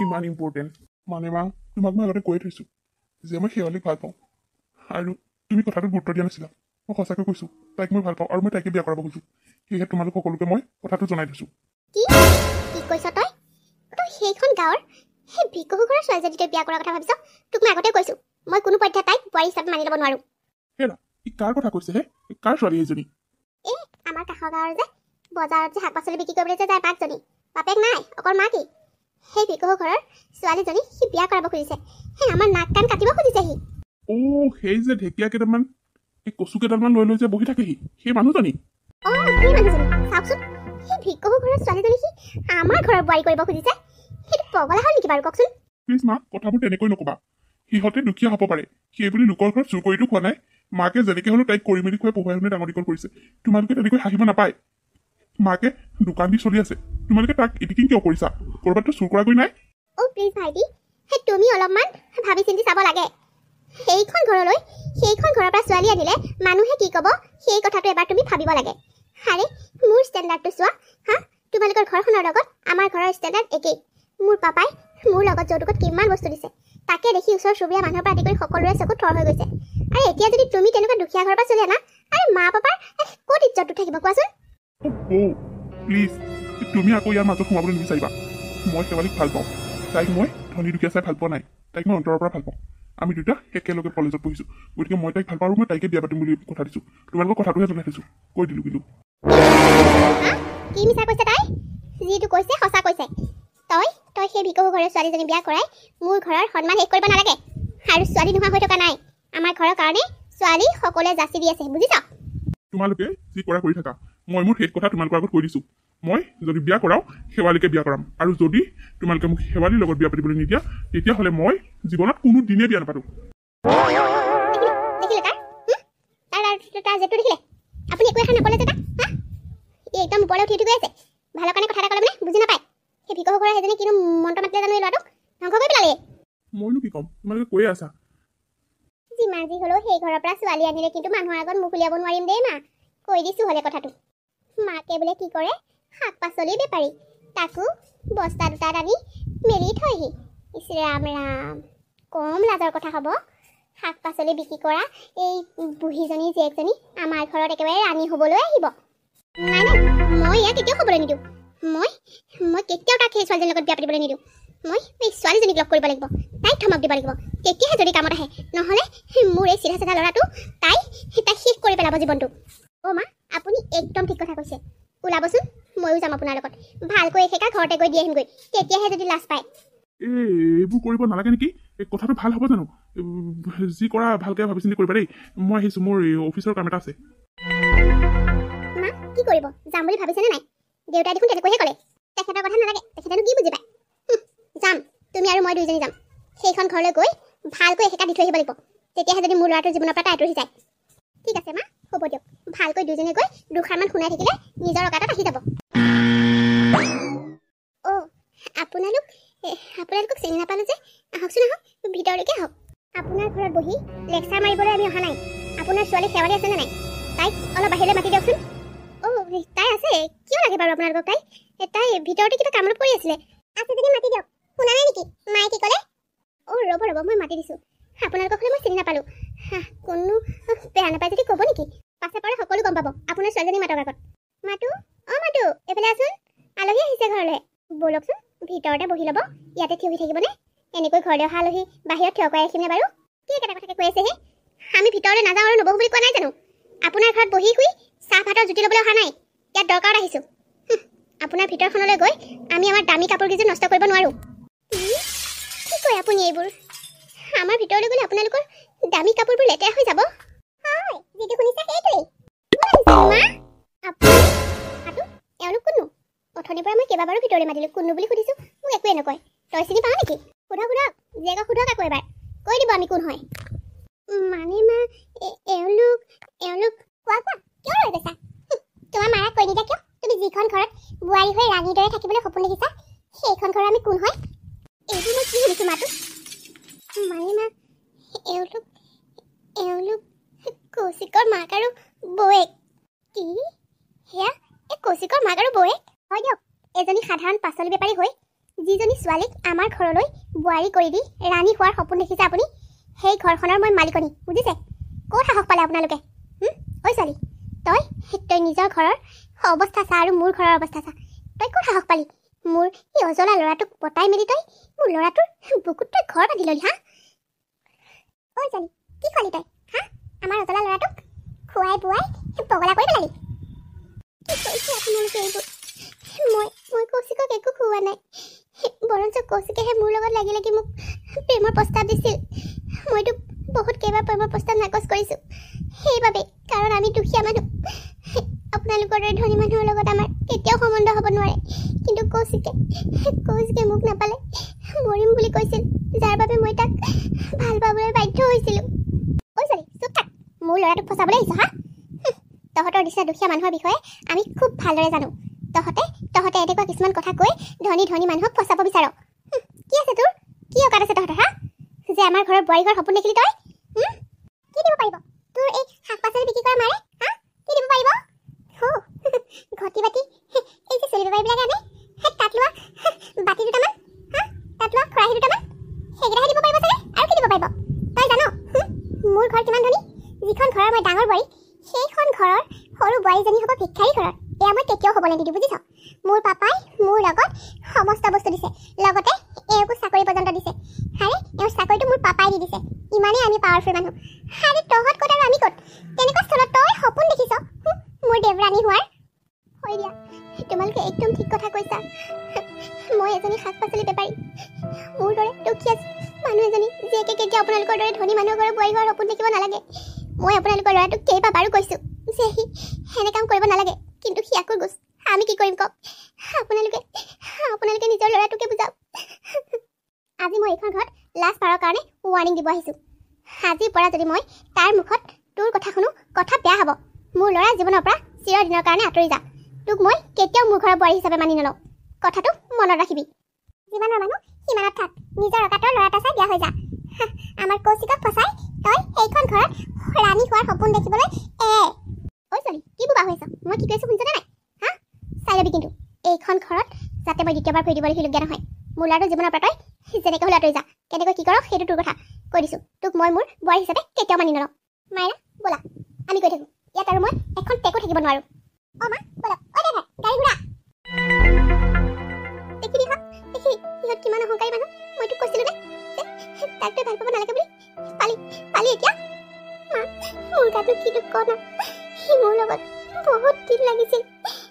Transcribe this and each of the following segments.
ইমান ইম্পৰ্টেণ্ট মানে মা তোমাক মই আগতে কৈ থৈছোঁ যে মই শেৱালীক ভাল পাওঁ আৰু তুমি কথাটো গুৰুত্ব দিয়া নাছিলা। মই সঁচাকৈ কৈছোঁ তাইক মই ভাল পাওঁ আৰু মই তাইকে বিয়া কৰাব খুজিছোঁ। সেয়েহে তোমালোক সকলোকে মই কথাটো জনাই দিছোঁ। কি কি কৈছ তই? তই সেইখন গাঁৱৰ সেই ভিকহু ঘৰৰ ছোৱালীজনী তই বিয়া কৰাৰ কথা ভাবিছ? তোক মই আগতে কৈছোঁ মই কোনো পধ্যে তাইক বোৱাৰী হিচাপে মানি ল'ব নোৱাৰোঁ। হেৰা ই কাৰ কথা কৈছে হে? কাৰ ছোৱালী এইজনী? আমাৰ কাষৰ গাঁৱৰ যে বজাৰত যে শাক পাচলি বিক্ৰী কৰিবলৈ যে যায় পাঁচজনী, বাপেক নাই অকল মাকেই। সেই ভিকহু ঘৰৰ ছোৱালীজনী সি বিয়া কৰাব খুজিছে। সেই আমাৰ নাক কাণ কাটিব খুজিছে সি। সেই যে ঢেকীয়া কেইটামান এই কচু কেইটামান লৈ লৈ যে বহি থাকে সেই মানুহজনী। সেই মানুহজনী চাওকচোন, সেই ভিকহু ঘৰৰ ছোৱালীজনী সি আমাৰ ঘৰৰ বোৱাৰী কৰিব খুজিছে। সেইটো পগলা হ'ল নেকি বাৰু কওকচোন? প্লিজ মা কথাবোৰ তেনেকৈ নকবা। সিহঁতে দুখীয়া হ'ব পাৰে, সেই বুলি লোকৰ ঘৰত চুৰ কৰিতো খোৱা নাই। মাকে যেনেকৈ হ'লেও তাইক কৰি মেলি খুৱাই পঢ়ুৱাই শুনাই ডাঙৰ দীঘল কৰিছে। তোমালোকে তেনেকৈ হাঁহিব নাপায়। মাকে দোকান দি চলি আছে, তোমালোকে তাক ইটিকিং কিয় কৰিছা? ক'ৰবাততো চুৰ কৰাগৈ নাই। প্লিজ ভাইটি, সেই তুমি অলপমান ভাবি চিন্তি চাব লাগে। সেইখন ঘৰলৈ সেইখন ঘৰৰ পৰা ছোৱালী আনিলে মানুহে কি ক'ব সেই কথাটো এবাৰ তুমি ভাবিব লাগে। আৰে মোৰ ষ্টেণ্ডাৰ্ডটো চোৱা হা, তোমালোকৰ ঘৰখনৰ লগত আমাৰ ঘৰৰ ষ্টেণ্ডাৰ্ড একেই। মোৰ পাপাই মোৰ লগত যৌতুকত কিমান বস্তু দিছে, তাকে দেখি ওচৰ চুবুৰীয়া মানুহৰ পৰা আদি কৰি সকলোৰে চকু থৰ হৈ গৈছে। আৰু এতিয়া যদি তুমি তেনেকুৱা দুখীয়া ঘৰৰ পৰা চলি আনা, আৰে মা পাপাৰ ক'ত ইজ্জতটো থাকিব কোৱাচোন? প্লিজ তুমি আকৌ ইয়াৰ মাজত সোমাবলৈ নিবিচাৰিবা। মই শেৱালীক ভাল পাওঁ। তাইক মই ধনী দুখীয়া চাই ভাল পোৱা নাই, তাইক মই অন্তৰৰ পৰা ভাল পাওঁ। আমি দুটা একেলগে কলেজত পঢ়িছোঁ, গতিকে মই তাইক ভাল পাওঁ আৰু মই তাইকে বিয়া পাতিম বুলি কথা দিছোঁ। তোমালোকৰ কথাটোহে জনাই থৈছোঁ, কৈ দিলোঁ কিন্তু। কি মিছা কৈছে তাই? যিটো কৈছে সঁচা কৈছে। তই সেই ভিকহু ঘৰৰ ছোৱালীজনী বিয়া কৰাই মোৰ ঘৰৰ সন্মান শেষ কৰিব নালাগে। আৰু ছোৱালী নোহোৱা হৈ থকা নাই, আমাৰ ঘৰৰ কাৰণে ছোৱালী সকলোৱে যাচি দি আছে, বুজিছ? তোমালোকে যি কৰা কৰি থাকা, মই মোৰ শেষ কথা তোমালোকৰ আগত কৈ দিছোঁ। মই যদি বিয়া কৰাওঁ শেৱালীকে বিয়া কৰাম, আৰু যদি তোমালোকে মোক শেৱালীৰ লগত বিয়া পাতিবলৈ নিদিয়া তেতিয়াহ'লে মই জীৱনত কোনো দিনে বিয়া নাপাতোঁ। আপুনি একো এখন নকলে যে একদম ওপৰলৈ উঠি গৈ আছে। ভালৰ কাৰণে কথা এটা ক'লে মানে বুজি নাপায়। সেই ভিকহু ঘৰৰ সেইজনী কিন্তু মন্ত্ৰ মাতিলে জানো এই ল'ৰাটোক ধ্বংস কৰি পেলালে। মইনো কি ক'ম, তোমালোকে কৈয়ে আছা। যিমান যি হ'লেও সেই ঘৰৰ পৰা ছোৱালী আনিলে কিন্তু মানুহৰ আগত মুখ উলিয়াব নোৱাৰিম দেই মা, কৈ দিছোঁ হ'লে কথাটো। মাকে বোলে কি কৰে, শাক পাচলিৰ বেপাৰী, তাকো বস্তা দুটাত আনি মেলি থয়হি। ইচ ৰাম ৰাম, কম লাজৰ কথা হ'ব। শাক পাচলি বিক্ৰী কৰা এই বুঢ়ীজনী জীয়েকজনী আমাৰ ঘৰত একেবাৰে ৰাণী হ'বলৈ আহিব। নাই নাই, মই ইয়াক কেতিয়াও হ'বলৈ নিদিওঁ। মই কেতিয়াও তাক সেই ছোৱালীজনীৰ লগত বিয়া পাতিবলৈ নিদিওঁ। মই এই ছোৱালীজনীক লগ কৰিব লাগিব, তাইক ধমক দিব লাগিব, তেতিয়াহে যদি কামত আহে। নহ'লে মোৰ এই চিধা চিধা ল'ৰাটো তাই শেষ কৰি পেলাব জীৱনটো। মা আপুনি একদম ঠিক কথা কৈছে। ওলাবচোন, ময়ো যাম আপোনাৰ লগত। ভালকৈ এসেকা ঘৰতে গৈ দি আহিমগৈ, তেতিয়াহে যদি লাজ পায়। এইবোৰ কৰিব নালাগে নেকি? এই কথাটো ভাল হ'ব জানো? যি কৰা ভালকৈ ভাবি চিন্তি কৰিবা দেই। মই আহিছোঁ, মোৰ অফিচৰ কাম এটা আছে। মা কি কৰিব, যাম বুলি ভাবিছেনে নাই? দেউতাই দেখোন তেনেকৈহে ক'লে। তেখেতৰ কথা নালাগে, তেখেতেনো কি বুজি পায়। যাম, তুমি আৰু মই দুইজনী যাম। সেইখন ঘৰলৈ গৈ ভালকৈ এসেকা দি থৈ আহিব লাগিব, তেতিয়াহে যদি মোৰ ল'ৰাটোৰ জীৱনৰ পৰা আঁতৰি যায়। ঠিক আছে মা, হ'ব দিয়ক। ভালকৈ দুইজনী গৈ দুষাৰমান শুনাই থাকিলে নিজৰ অকাতত আহি যাব। আপোনালোকক চিনি নাপালোঁ যে। আহকচোন আহক, ভিতৰলৈকে আহক। আপোনাৰ ঘৰত বহি লেকচাৰ মাৰিবলৈ আমি অহা নাই। আপোনাৰ ছোৱালী শেৱালী আছেনে নাই? তাইক অলপ বাহিৰলৈ মাতি দিয়কচোন। তাই আছে, কিয় লাগে বাৰু আপোনালোকক? তাই ভিতৰতে কিবা কামত কৰি আছিলে। আছে যদি মাতি দিয়ক। শুনা নাই নেকি মায়ে কি ক'লে? ৰ'ব মই মাতি দিছোঁ। আপোনালোকক হ'লে মই চিনি নাপালোঁ। কোনো বেয়া নাপায় যদি ক'ব নেকি? পাছে পাৰে সকলো গম পাব আপোনাৰ ছোৱালীজনী মাতক আগত। মাতো এইফালে আছোন, আলহী আহিছে ঘৰলৈ। ব'লকচোন, ভিতৰতে বহি ল'ব। ইয়াতে থিয় হৈ থাকিবনে? এনেকৈ ঘৰলৈ অহা আলহী বাহিৰত থিয় কৰাই ৰাখিমনে বাৰু? কি একেটা কথাকে কৈ আছে হে? আমি ভিতৰলৈ নাযাওঁ আৰু নবহো বুলি কোৱা নাই জানো? আপোনাৰ ঘৰত বহি শুই চাহ ভাতৰ জুতি ল'বলৈ অহা নাই, ইয়াত দৰকাৰত আহিছোঁ। আপোনাৰ ভিতৰখনলৈ গৈ আমি আমাৰ দামী কাপোৰকেইযোৰ নষ্ট কৰিব নোৱাৰোঁ। কি কয় আপুনি এইবোৰ? আমাৰ ভিতৰলৈ গ'লে আপোনালোকৰ দামী কাপোৰবোৰ লেতেৰা হৈ যাব। হয়, যিটো শুনিছা সেইটোৱেই। এওঁলোক কোননো? অথনিৰ পৰা মই কেইবাবাৰো ভিতৰলৈ মাতিলোঁ, কোননো বুলি সুধিছোঁ, মোক একোৱে নকয়। তই চিনি পাৱ নেকি? সোধক জীয়েকক সোধক আকৌ এবাৰ, কৈ দিব আমি কোন হয়। মানে মা এওঁলোক কোৱা কিয় ৰৈ গৈছা? তোমাৰ মাৰাক কৈ নিদিয়া কিয়? তুমি যিখন ঘৰত বোৱাৰী হৈ ৰাণীৰ দৰে থাকিবলৈ সপোন দেখিছা, সেইখন ঘৰৰ আমি কোন হয়? এইবোৰ মই কি শুনিছোঁ মাতো? মানে মা এওঁলোক কৌশিকৰ মাক আৰু বৌয়েক। কি? সেয়া এই কৌশিকৰ মাক আৰু বৌয়েক? হয় দিয়ক, এজনী সাধাৰণ পাচলি বেপাৰী হৈ যিজনী ছোৱালীক আমাৰ ঘৰলৈ বোৱাৰী কৰি দি ৰাণী হোৱাৰ সপোন দেখিছে আপুনি, সেই ঘৰখনৰ মই মালিকনী, বুজিছে? ক'ত সাহস পালে আপোনালোকে? ঐ ছোৱালী, তই নিজৰ ঘৰৰ অৱস্থা চা আৰু মোৰ ঘৰৰ অৱস্থা চা। তই ক'ত সাহস পালি মোৰ এই অজলা ল'ৰাটোক পতাই মেলি তই মোৰ ল'ৰাটোৰ বুকুত তই ঘৰ বান্ধি ললি? হা ঐ ছোৱালী, কি খোৱালি তই? হা আমাৰ অজলা ল'ৰাটোক খুৱাই বুৱাই পগলা কৰি পেলালি। কি কৰিছে আপোনালোকে এইবোৰ? মই কৌশিকক একো খুওৱা নাই, বৰঞ্চ কৌশিকেহে মোৰ লগত লাগি লাগি মোক প্ৰেমৰ প্ৰস্তাৱ দিছিল। মইতো বহুত কেইবাৰ প্ৰেমৰ প্ৰস্তাৱ নাকচ কৰিছোঁ সেইবাবে, কাৰণ আমি দুখীয়া মানুহ। আপোনালোকৰ দৰে ধনী মানুহৰ লগত আমাৰ কেতিয়াও সম্বন্ধ হ'ব নোৱাৰে। কিন্তু কৌশিকে মোক নাপালে মৰিম বুলি কৈছিল, যাৰ বাবে মই তাক ভাল পাবলৈ বাধ্য হৈছিলোঁ। ঐ ছোৱালী, চুপ থাক। মোৰ ল'ৰাটোক ফচাবলৈ আহিছ? হা তহঁতৰ নিচিনা দুখীয়া মানুহৰ বিষয়ে আমি খুব ভালদৰে জানো। তহঁতে এনেকুৱা কিছুমান কথা কৈ ধনী মানুহক ফচাব বিচাৰ। কি আছে তোৰ? কি অকাত আছে তহঁতৰ? হা যে আমাৰ ঘৰৰ বোৱাৰী ঘৰ সপোন দেখিলি তই? কি দিব পাৰিব তোৰ এই শাক পাচলি বিক্ৰী কৰা মাৰে? হা কি দিব পাৰিব? ঘটি বাতি এই যে চলি বেপাৰীবিলাকে আনে, তাত লোৱা বাতি দুটামান, তাত লোৱা খৰাহী দুটামান, সেইকেইটাহে দিব পাৰিব চাগে। আৰু কি দিব পাৰিব তই জান? মোৰ ঘৰ কিমান ধনী। যিখন ঘৰৰ মই ডাঙৰ বোৱাৰী, সেইখন ঘৰৰ সৰু বোৱাৰীজনী হ'ব ভিক্ষাৰী ঘৰৰ। এয়া মই কেতিয়াও হ'বলৈ নিদিওঁ, বুজিছ? মোৰ পাপাই মোৰ লগত সমস্ত বস্তু দিছে, লগতে এওঁকো চাকৰি পৰ্যন্ত দিছে। আৰে এওঁৰ চাকৰিটো মোৰ পাপাই দি দিছে। ইমানেই আমি পাৱাৰফুল মানুহ। আৰে তহঁত ক'ত আৰু আমি ক'ত? তেনেকুৱা স্থলত তই সপোন দেখিছ মোৰ দেৱৰাণী হোৱাৰ? হয় দিয়া, তোমালোকে একদম ঠিক কথা কৈছা। মই এজনী শাক পাচলি বেপাৰী, মোৰ দৰে দুখীয়া মানুহ এজনী যিয়েকে কেতিয়া আপোনালোকৰ দৰে ধনী মানুহৰ ঘৰৰ বোৱাৰী হোৱাৰ সপোন দেখিব নালাগে। মই আপোনালোকৰ ল'ৰাটোক কেইবাবাৰো কৈছোঁ যে সি সেনে কাম কৰিব নালাগে, কিন্তু সি আকৌ গোচ। আমি কি কৰিম কওক? আপোনালোকে নিজৰ ল'ৰাটোকে বুজাওক। আজি মই এইখন ঘৰত লাষ্ট বাৰৰ কাৰণে ৱাৰ্ণিং দিব আহিছোঁ। আজিৰ পৰা যদি মই তাৰ মুখত তোৰ কথা শুনো, কথা বেয়া হ'ব। মোৰ ল'ৰা জীৱনৰ পৰা চিৰদিনৰ কাৰণে আঁতৰি যা। তোক মই কেতিয়াও মোৰ ঘৰৰ বোৱাৰী হিচাপে মানি নলওঁ। কথাটো মনত ৰাখিবি। যিমানৰ মানুহ সিমানত থাক। নিজৰ অকাতৰ ল'ৰা এটা চাই বিয়া হৈ যা। আমাৰ কৌশিকক ফচাই তই এইখন ঘৰত ৰাণী হোৱাৰ সপোন দেখিবলৈ ঐ ছোৱালী, কি বোবা হৈছ? মই কি কৈছোঁ শুনিছনে নাই? হা চাই ল'বি কিন্তু এইখন ঘৰত যাতে মই দ্বিতীয়বাৰ ভৰি দিবলৈ লগীয়া নহয়। মোৰ ল'ৰাটোৰ জীৱনৰ পৰা তই যেনেকৈ হ'লে আঁতৰি যা। কেনেকৈ কি কৰ সেইটো তোৰ কথা। কৈ দিছোঁ, তোক মই মোৰ বোৱাৰী হিচাপে কেতিয়াও মানি নলওঁ। মায়েৰা ব'লা, আমি গৈ থাকোঁ। ইয়াত আৰু মই এখন টেকো থাকিব নোৱাৰোঁ। মা ব'লা। ড্ৰাইভাৰ গাড়ী ঘূৰা। দেখিলি সিহঁত কিমান অহংকাৰী মানুহ। মই তোক কৈছিলোঁ নে যে তাক তই ভাল পাব নালাগে বুলি? পালি এতিয়া? মা মোৰ গাটো কি দুখ ক না। সি মোৰ লগত বহুত দিন লাগিছিল।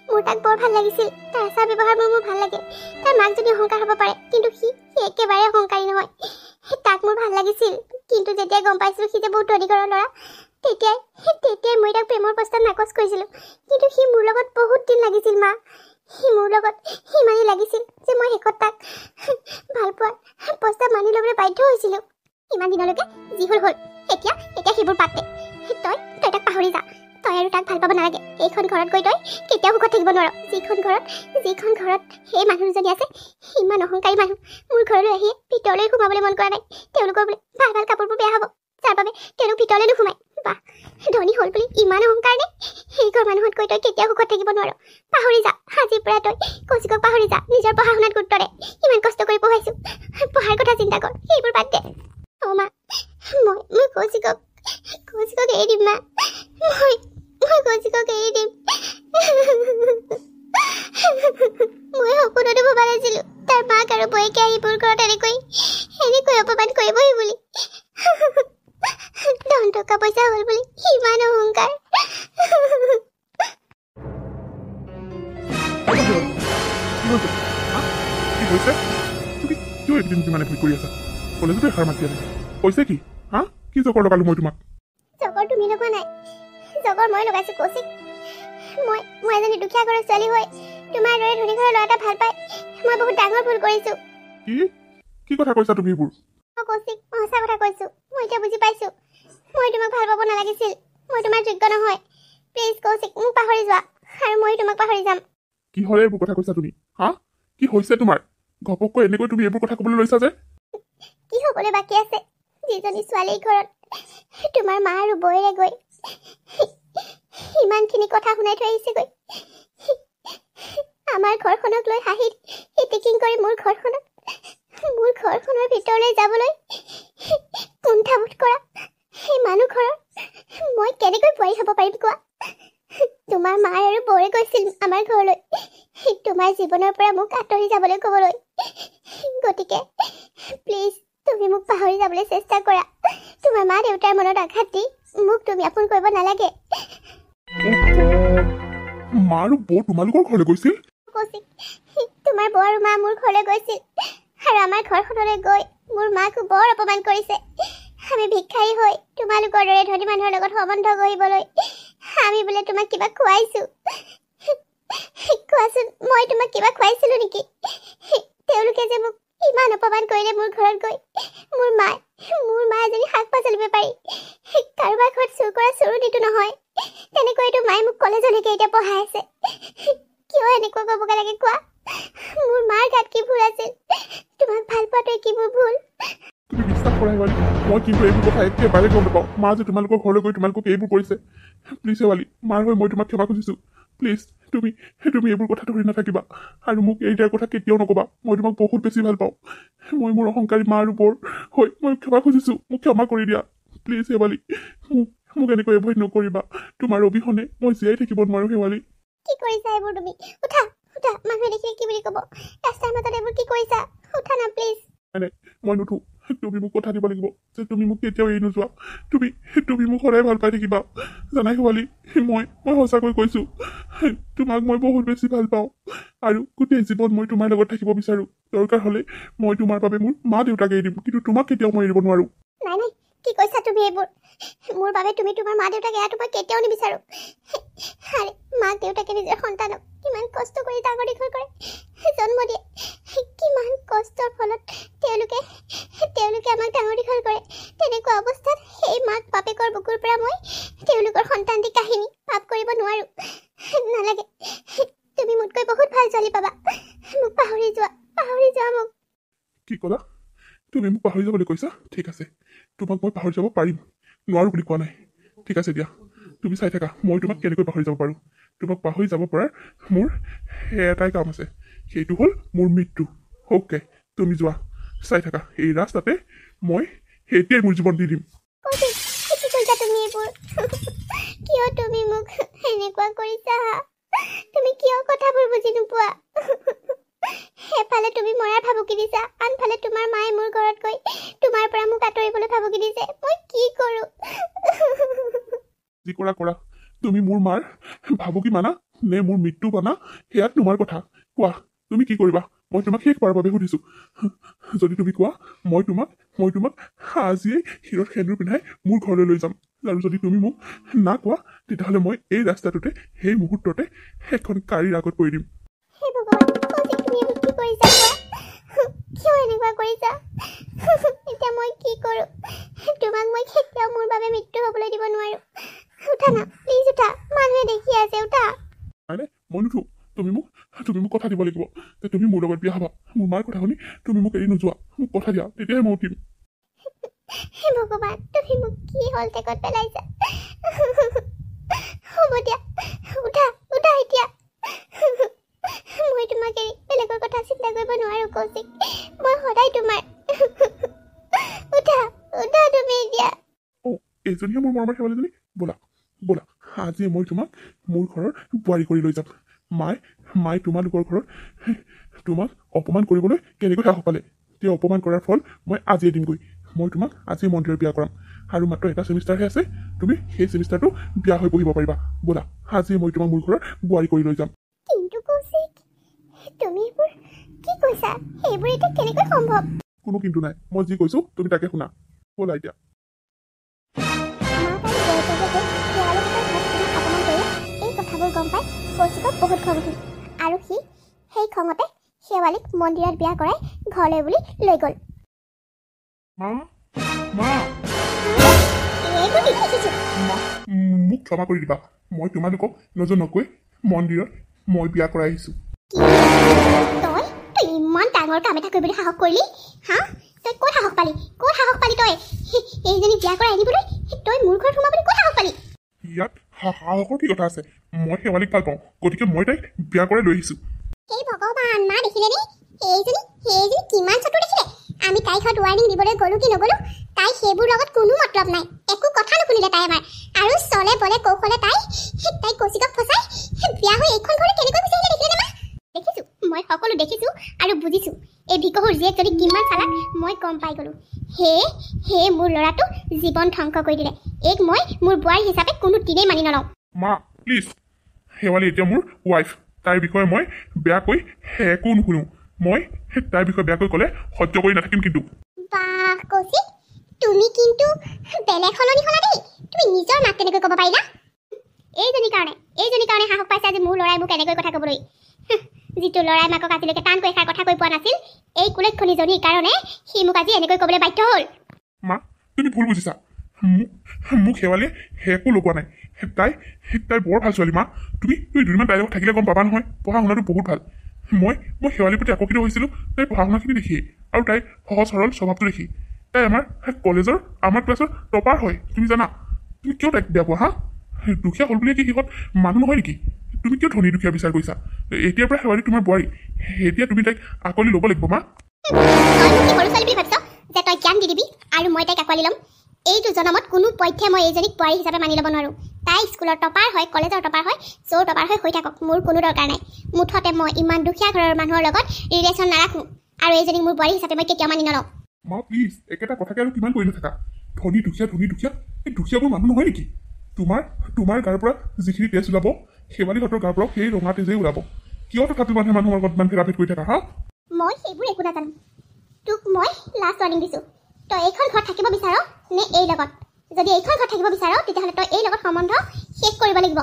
মোৰ তাক বৰ ভাল লাগিছিল। তাৰ আচাৰ ব্যৱহাৰ মোৰ ভাল লাগে। তাৰ মাক যদি অহংকাৰ হ'ব পাৰে, কিন্তু সি একেবাৰে অহংকাৰী নহয়। তাক মোৰ ভাল লাগিছিল, কিন্তু যেতিয়া গম পাইছিলোঁ সি যে বহুত ধনী ঘৰৰ ল'ৰা, তেতিয়াই মই তাক প্ৰেমৰ প্ৰস্তাৱ নাকচ কৰিছিলোঁ। কিন্তু সি মোৰ লগত বহুত দিন লাগিছিল মা। সি মোৰ লগত সিমানেই লাগিছিল যে মই শেষত তাক ভাল পোৱাৰ প্ৰস্তাৱ মানি ল'বলৈ বাধ্য হৈছিলোঁ। ইমান দিনলৈকে যি হ'ল এতিয়া সেইবোৰ বাদ দে। তই তাক পাহৰি যা। তই আৰু তাক ভাল পাব নালাগে। এইখন ঘৰত গৈ তই কেতিয়াও সুখত থাকিব নোৱাৰ। যিখন ঘৰত সেই মানুহ দুজনী আছে, ইমান অহংকাৰী মানুহ, মোৰ ঘৰলৈ আহি ভিতৰলৈ সোমাবলৈ মন কৰা নাই। তেওঁলোকৰ বোলে ভাল কাপোৰবোৰ বেয়া হ'ব, যাৰ বাবে তেওঁলোক ভিতৰলৈ নোসোমায়। বাহ, ধনী হ'ল বুলি ইমান অহংকাৰ নে? সেই ঘৰ মানুহত গৈ তই কেতিয়াও সুখত থাকিব নোৱাৰ। পাহৰি যা। আজিৰ পৰা তই কৌশিকক পাহৰি যা। নিজৰ পঢ়া শুনাত গুৰুত্ব দে। ইমান কষ্ট কৰি পঢ়াইছোঁ, পঢ়াৰ কথা চিন্তা কৰ। সেইবোৰ বাদ দে। মা মই কৌশিকক এৰি দিম মা। মই কৌশিকক এৰি দিম। মই সপোনতো ভবা নাছিলোঁ তাৰ মাক আৰু বৌয়েকে আহি মোৰ ঘৰত এনেকৈ অপমান কৰিবহি বুলি। ধন টকা পইচা হ'ল বুলি ইমান অহংকাৰ। কলেজতে সাৰ মাতি আনে কৈছে কি? হা কি জগৰ লগালো মই তোমাক? জগৰ তুমি লগোৱা নাই, জগৰ মই লগাইছোঁ কৌশিক। মই এজনী দুখীয়া ঘৰৰ ছোৱালী হৈ তোমাৰ দৰে ধনী ঘৰৰ ল'ৰা এটা ভাল পাই মই বহুত ডাঙৰ ভুল কৰিছোঁ। কি কথা কৈছা তুমি এইবোৰ? কৌশিক, মই সঁচা কথা কৈছোঁ। মই এতিয়া বুজি পাইছোঁ মই তোমাক ভাল পাব নালাগিছিল। মই তোমাৰ যোগ্য নহয়। প্লিজ কৌশিক, মোক পাহৰি যোৱা আৰু মই তোমাক পাহৰি যাম। কি হ'লে এইবোৰ কথা কৈছা তুমি? হা কি হৈছে তোমাৰ? ঘপককৈ এনেকৈ তুমি এইবোৰ কথা ক'বলৈ লৈছা যে? কি হ'বলৈ বাকী আছে? যিজনী ছোৱালীৰ ঘৰত তোমাৰ মা আৰু বৌয়েৰে গৈ ইমানখিনি কথা শুনাই থৈ আহিছেগৈ, আমাৰ ঘৰখনক লৈ হাঁহি হিটিকিং কৰি মোৰ ঘৰখনৰ ভিতৰলৈ যাবলৈ কুণ্ঠাবোধ কৰা সেই মানুহ ঘৰৰ মই কেনেকৈ বোৱাৰী হ'ব পাৰিম কোৱা? তোমাৰ মা আৰু বৌৰে গৈছিল আমাৰ ঘৰলৈ তোমাৰ জীৱনৰ পৰা মোক আঁতৰি যাবলৈ ক'বলৈ। গতিকে প্লিজ তুমি মোক পাহৰি যাবলৈ চেষ্টা কৰা। তোমাৰ মা দেউতাৰ মনত আঘাত দি মোক তুমি আপোন কৰিব নালাগে। মা আৰু বৌ তোমালোকৰ ঘৰলৈ গৈছিল? কৌশিক, তোমাৰ বৌ আৰু মা মোৰ ঘৰলৈ গৈছিল আৰু আমাৰ ঘৰখনলৈ গৈ মোৰ মাকো বৰ অপমান কৰিছে। আমি ভিক্ষাৰী হৈ তোমালোকৰ দৰে ধনী মানুহৰ লগত সম্বন্ধ গঢ়িবলৈ আমি বোলে তোমাক কিবা খুৱাইছো। কোৱাচোন, মই তোমাক কিবা খুৱাইছিলো নেকি? তেওঁলোকে যে মোক ইমান অপমান কৰিলে মোৰ ঘৰত গৈ। মোৰ মা এজনী শাক পাচলি বেপাৰী, কাৰোবাৰ ঘৰত চুৰ কৰা চুৰুনিটো নহয়। তেনেকৈতো মায়ে মোক কলেজলৈকে এতিয়া পঢ়াই আছে। কিয় এনেকুৱা ক'ব লাগে কোৱা? মোৰ মাৰ গাত কি ভুল আছিল? তোমাক ভাল পোৱাটোৱে কি মোৰ ভুল? তুমি বিশ্বাস কৰা শেৱালি, মই কিন্তু এইবোৰ কথা একেবাৰে গম নাপাওঁ। মা যে তোমালোকৰ ঘৰলৈ গৈ তোমালোকক এইবোৰ কৰিছে। প্লিজ শেৱালি, মাৰ হৈ মই তোমাক ক্ষমা খুজিছোঁ। প্লিজ তুমি এইবোৰ কথা ধৰি নাথাকিবা আৰু মোক এই দিয়াৰ কথা কেতিয়াও নক'বা। মই তোমাক বহুত বেছি ভাল পাওঁ। মই মোৰ অহংকাৰী মা আৰু বৰ হৈ মই ক্ষমা খুজিছোঁ। মোক ক্ষমা কৰি দিয়া প্লিজ শেৱালি। মোক এনেকৈ এভইড নকৰিবা। তোমাৰ অবিহনে মই জীয়াই থাকিব নোৱাৰোঁ শেৱালি। কি কৰিছা এইবোৰ তুমি? উঠা, মানুহে দেখিলে কি বুলি ক'ব? ৰাস্তাৰ মাজত এইবোৰ কি কৰিছা? উঠা না প্লিজ। নাই, মই নুঠো। তুমি মোক কথা দিব লাগিব যে তুমি মোক কেতিয়াও এৰি নোযোৱা। তুমি মোক সদায় ভাল পাই থাকিবা। জানাই শেৱালি, মই সঁচাকৈ কৈছোঁ, তোমাক মই বহুত বেছি ভাল পাওঁ আৰু গোটেই জীৱন মই তোমাৰ লগত থাকিব বিচাৰোঁ। দৰকাৰ হ'লে মই তোমাৰ বাবে মোৰ মা দেউতাক এৰি দিম, কিন্তু তোমাক কেতিয়াও মই এৰিব নোৱাৰোঁ। নাই, কি কৈছা তুমি এইবোৰ? মোৰ বাবে তুমি তোমাৰ মা দেউতাক এৰাটো মই কেতিয়াও নিবিচাৰোঁ। আৰে মাক দেউতাকে নিজৰ সন্তানক কিমান কষ্ট কৰি ডাঙৰ দীঘল কৰে, জন্ম দিয়ে। কিমান কষ্টৰ ফলত তেওঁলোকে আমাক ডাঙৰ দীঘল কৰে। তেনেকুৱা অৱস্থাত সেই মাক বাপেকৰ বুকুৰ পৰা মই তেওঁলোকৰ সন্তান দি কাহিনী পাপ কৰিব নোৱাৰোঁ। নালাগে, তুমি মোতকৈ বহুত ভাল ছোৱালী পাবা। মোক পাহৰি যোৱা মোক। কি ক'লা? তুমি মোক পাহৰি যাবলৈ কৈছা? ঠিক আছে, তোমাক মই পাহৰি যাব পাৰিম, নোৱাৰোঁ বুলি কোৱা নাই। ঠিক আছে দিয়া, তুমি চাই থাকা মই তোমাক কেনেকৈ পাহৰি যাব পাৰোঁ। তোমাক পাহৰি যাব পৰাৰ মোৰ এটাই কাম আছে, সেইটো হ'ল মোৰ মৃত্যু। অ'কে, তুমি যোৱা, চাই থাকা এই ৰাস্তাতে মই এতিয়াই মোৰ জীৱন দি দিম। তুমি এইবোৰ কিয় তুমি মোক এনেকুৱা কৰিছা? তুমি কিয় কথাবোৰ বুজি নোপোৱা? এফালে তুমি মৰাৰ ভাবুকি দিছা, আনফালে তোমাৰ মায়ে মোৰ ঘৰত গৈ তোমাৰ পৰা মোক আঁতৰিবলৈ ভাবুকি দিছে। মই কি কৰোঁ? যি কৰা, তুমি মোৰ মাৰ ভাবুকি মানা নে মোৰ মৃত্যু মানা, সেয়া তোমাৰ কথা। কোৱা তুমি কি কৰিবা? মই তোমাক শেষবাৰৰ বাবে সুধিছোঁ। যদি তুমি কোৱা মই তোমাক আজিয়েই শিৰত সেন্দুৰ পিন্ধাই মোৰ ঘৰলৈ লৈ যাম, আৰু যদি তুমি মোক না কোৱা তেতিয়াহ'লে মই এই ৰাস্তাটোতে সেই মুহূৰ্ততে এখন গাড়ীৰ আগত পৰি দিম। কিয় এনেকুৱা কৰিছা? এতিয়া মই কি কৰোঁ? তোমাক মই কেতিয়াও মোৰ বাবে মৃত্যু হ'বলৈ দিব নোৱাৰোঁ। উঠা না প্লিজ, উঠা, মানুহে দেখি আছে, উঠা। নাই, মই নুঠো। তুমি মোক কথা দিব লাগিব যে তুমি মোৰ লগত বিয়া হ'বা। মোৰ মাৰ কথা শুনি তুমি মোক এৰি নোযোৱা। মোক কথা দিয়া, তেতিয়াহে মই উঠিম। ভগৱান, তুমি মোক কি হল টেকত পেলাইছা? হ'ব দিয়া, উঠা এতিয়া। মই তোমাক এৰি বেলেগৰ কথা চিন্তা কৰিব নোৱাৰো কৌশিক। মই সদায় তোমাৰ। উঠা তুমি এতিয়া। এইজনীহে মোৰ মৰমৰ শেৱালীজনী। ব'লা আজি মই তোমাক মোৰ ঘৰৰ বোৱাৰী কৰি লৈ যাম। মায়ে তোমালোকৰ ঘৰত তোমাক অপমান কৰিবলৈ কেনেকৈ সাহস পালে? তেওঁ অপমান কৰাৰ ফল মই আজিয়ে দিমগৈ। মই তোমাক আজি মন্দিৰত বিয়া কৰাম, আৰু মাত্ৰ এটা ছেমিষ্টাৰহে আছে। তুমি সেই ছেমিষ্টাৰটো বিয়া হৈ পঢ়িব পাৰিবা। ব'লা আজি মই তোমাক মোৰ ঘৰৰ বোৱাৰী কৰি লৈ যাম। কিন্তু কৌশিক, তুমি এইবোৰ কি কৈছা? এইবোৰ এতিয়া কেনেকৈ সম্ভৱ? কোনো কিন্তু নাই, মই যি কৈছোঁ তুমি তাকে শুনা। ব'লা এতিয়া। এই কথাবোৰ গম পাই কৌশিকক বহুত খং উঠিল, আৰু সি সেই খঙতে শেৱালীক মন্দিৰত বিয়া কৰাই ঘৰলৈ বুলি লৈ গ'ল। মোক ক্ষমা কৰি দিবা। মই তোমালোকক নজনাকৈ মন্দিৰত মই বিয়া কৰাই আহিছোঁ। তই ইমান ডাঙৰ কাম এটা কৰিবলৈ সাহস কৰিলি? হা, তই ক'ত সাহস পালি? তই এইজনী বিয়া কৰাই আনিবলৈ তই মোৰ ঘৰত সোমাবলৈ ক'ত সাহস পালি? ইয়াত সাহসৰ কি কথা আছে? মই শেৱালীক ভাল পাওঁ, গতিকে মই তাইক বিয়া কৰাই লৈ আহিছোঁ। ভগৱান মা দেখিলেনে সেইজনী কিমান চতুৰ দেখিলে আমি তাইক ঘৰত ৱাৰ্ণিং দিবলৈ গ'লো কি নগ'লো তাই সেইবোৰ লগত কোনো মতলব নাই একো কথা নুশুনিলে তাই আমাৰ আৰু চলে বলে কৌশলে তাই কৌশিকক ফচাই বিয়া হৈ এইখন ঘৰলৈ কেনেকৈ গুচি আহিলে দেখিলে মা দেখিছো মই সকলো দেখিছো আৰু বুজিছো এই ভিকহুৰ জীয়েক যদি কিমান চালাক মই গম পাই গ'লো হে মোৰ ল'ৰাটো জীৱন ধ্বংস কৰি দিলে এইক মই মোৰ বোৱাৰী হিচাপে কোনো দিনেই মানি নলওঁ মা প্লিজ শেৱালি এতিয়া মোৰ ৱাইফ তাইৰ বিষয়ে মই বেয়াকৈ একো নুশুনো মই তাইৰ বিষয়ে বেয়াকৈ ক'লে সহ্য কৰি নাথাকিম কিন্তু বাহ কৌশিক তুমি কিন্তু বেলেগ সলনি হ'লা দেই তুমি নিজৰ মাক কেনেকৈ ক'ব পাৰিলা এইজনীৰ কাৰণে সাহস পাইছা যে মোৰ ল'ৰাই মোক এনেকৈ কথা ক'বলৈ যিটো ল'ৰাই মাকক আজিলৈকে টানকৈ এষাৰ কথা কৈ পোৱা নাছিল এই কুলক্ষণীজনীৰ কাৰণে সি মোক আজি এনেকৈ ক'বলৈ বাধ্য হ'ল মা তুমি ভুল বুজিছা মোক শেৱালিয়ে একো লগোৱা নাই তাই বৰ ভাল ছোৱালী মা তুমি দুদিনমান তাইৰ লগত থাকিলে গম পাবা নহয় পঢ়া শুনাটো বহুত ভাল মই শেৱালিৰ প্ৰতি আকৰ্ষিত হৈছিলোঁ তাইৰ পঢ়া শুনাখিনি দেখিয়েই আৰু তাইৰ সহজ সৰল স্বভাৱটো দেখি তাই আমাৰ কলেজৰ আমাৰ ক্লাছৰ টপাৰ হয় তুমি জানা তুমি কিয় তাইক বেয়া পোৱা হা দুখীয়া হ'ল বুলিয়ে কি শেষত মানুহ নহয় নেকি তুমি কিয় ধনী দুখীয়া বিচাৰ কৰিছা এতিয়াৰ পৰা শেৱালি তোমাৰ বোৱাৰী এতিয়া তুমি তাইক আঁকোৱালি ল'ব লাগিব মা যে তই জ্ঞান দি দিবি আৰু মই তাইক আঁকোৱালি ল'ম এইটো জনমত কোনো পধ্যে মই এইজনীক বোৱাৰী হিচাপে মানি ল'ব নোৱাৰোঁ তাই স্কুলৰ টপাৰ হয় কলেজৰ টপাৰ হয় য'ৰ টপাৰ হৈ থাকক মোৰ কোনো দৰকাৰ নাই মুঠতে মই ইমান দুখীয়া ঘৰৰ মানুহৰ লগত ৰিলেশ্যন নাৰাখোঁ আৰু এইজনীক মোৰ বোৱাৰী হিচাপে মই কেতিয়াও মানি নলওঁ মা প্লিজ একেটা কথাকে আৰু কিমান কৰি নাথাকা ধনী দুখীয়া এই দুখীয়াবোৰ মানুহ নহয় নেকি তোমাৰ গাৰ পৰা যিখিনি তেজ ওলাব শেৱালিহঁতৰ গাৰ পৰাও সেই ৰঙা তেজেই ওলাব কিয় তথাপি মানুহৰ লগত ইমান ভেদাভেদ কৰি থাকা হা মই সেইবোৰ একো নাজানো তোক মই লাষ্ট ৱাৰ্ণিং দিছোঁ তই এইখন ঘৰত থাকিব বিচাৰ নে এই লগত যদি এইখন ঘৰত থাকিব বিচাৰ তেতিয়াহ'লে তই এই লগত সম্বন্ধ শেষ কৰিব লাগিব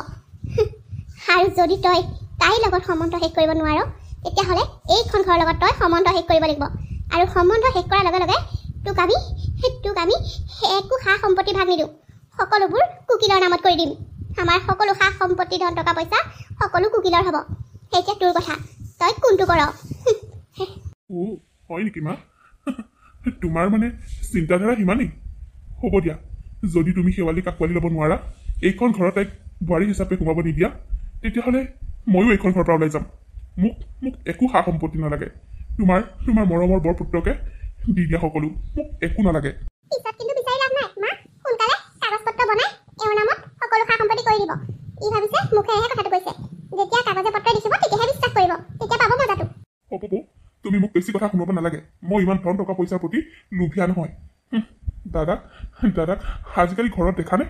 আৰু যদি তই তাইৰ লগত সম্বন্ধ শেষ কৰিব নোৱাৰ তেতিয়াহ'লে এইখন ঘৰৰ লগত তই সম্বন্ধ শেষ কৰিব লাগিব আৰু সম্বন্ধ শেষ কৰাৰ লগে লগে তোক আমি একো সা সম্পত্তি ভাগ নিদিওঁ সকলোবোৰ কুকিলৰ নামত কৰি দিম আমাৰ সকলো সা সম্পত্তি ধন টকা পইচা সকলো কুকিলৰ হ'ব সেইতিয়া তোৰ কথা তই কোনটো কৰ হয় নেকি মা তোমাৰ মানে চিন্তাধাৰা সিমানেই হ'ব দিয়া যদি তুমি শেৱালিক আঁকোৱালি ল'ব নোৱাৰা এইখন ঘৰত তাইক বোৱাৰী হিচাপে সোমাব নিদিয়া তেতিয়াহ'লে ময়ো এইখন ঘৰৰ পৰা ওলাই যাম মোক একো সা সম্পত্তি নালাগে তোমাৰ মৰমৰ বৰপুত্ৰকে দি দিয়া সকলো মোক একো নালাগে পিছত কিন্তু বিচাৰি লাভ নাই মা সোনকালে কাগজ পত্ৰ বনাই এওঁৰ নামত সকলো সা সম্পত্তি কৰি দিব ই ভাবিছে মুখেৰেহে কথাটো কৈছে যেতিয়া কাগজে পত্ৰ দেখিব তেতিয়াহে বিশ্বাস কৰিব তেতিয়া পাব মজাটো হ'ব তুমি মোক বেছি কথা শুনাব নালাগে মই ইমান ধন টকা পইচাৰ প্ৰতি লোভীয়া নহয় দাদাক আজিকালি ঘৰত দেখা নে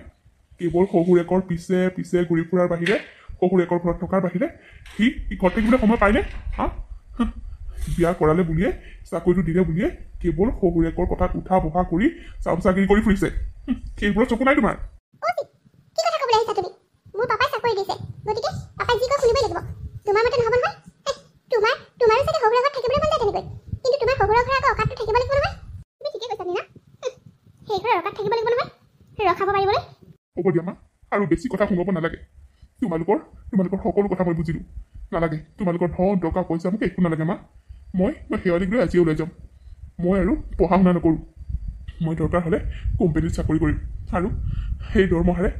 কেৱল শহুৰেকৰ পিছে ঘূৰি ফুৰাৰ বাহিৰে শহুৰেকৰ ঘৰত থকাৰ বাহিৰে সি ঘৰত থাকিবলৈ সময় পায়নে হা বিয়া কৰালে বুলিয়ে চাকৰিটো দিলে বুলিয়ে কেৱল শহুৰেকৰ কথাত উঠা বহা কৰি চামচাগিৰি কৰি ফুৰিছে সেইবোৰত চকু নাই তোমাৰ কি কথা ক'বলৈ আহিছা তুমি মোৰ পাপাই চাকৰি দিছে গতিকে পাপাই যি কয় শুনিবই লাগিব তোমাৰ মতে নহ'ব নহয় তোমাৰো চাগে শহুৰৰ ঘৰত থাকিবলৈ মন যায় তেনেকৈ কিন্তু তোমাৰ শহুৰৰ ঘৰৰ আকৌ অকাতটো থাকিব লাগিব নহয় তুমি ঠিকে কৈছা নীনা সেই ঘৰৰ অকাত থাকিব লাগিব নহয় ৰখাব পাৰিবলৈ হ'ব দিয়া মা আৰু বেছি কথা শুনাব নালাগে তোমালোকৰ সকলো কথা মই বুজিলোঁ নালাগে তোমালোকৰ ধন টকা পইচা মোক একো নালাগে মা মই শেৱালিক লৈ আজিয়ে ওলাই যাম মই আৰু পঢ়া শুনা নকৰোঁ মই দৰকাৰ হ'লে কোম্পানীত চাকৰি কৰিম আৰু সেই দৰমহাৰে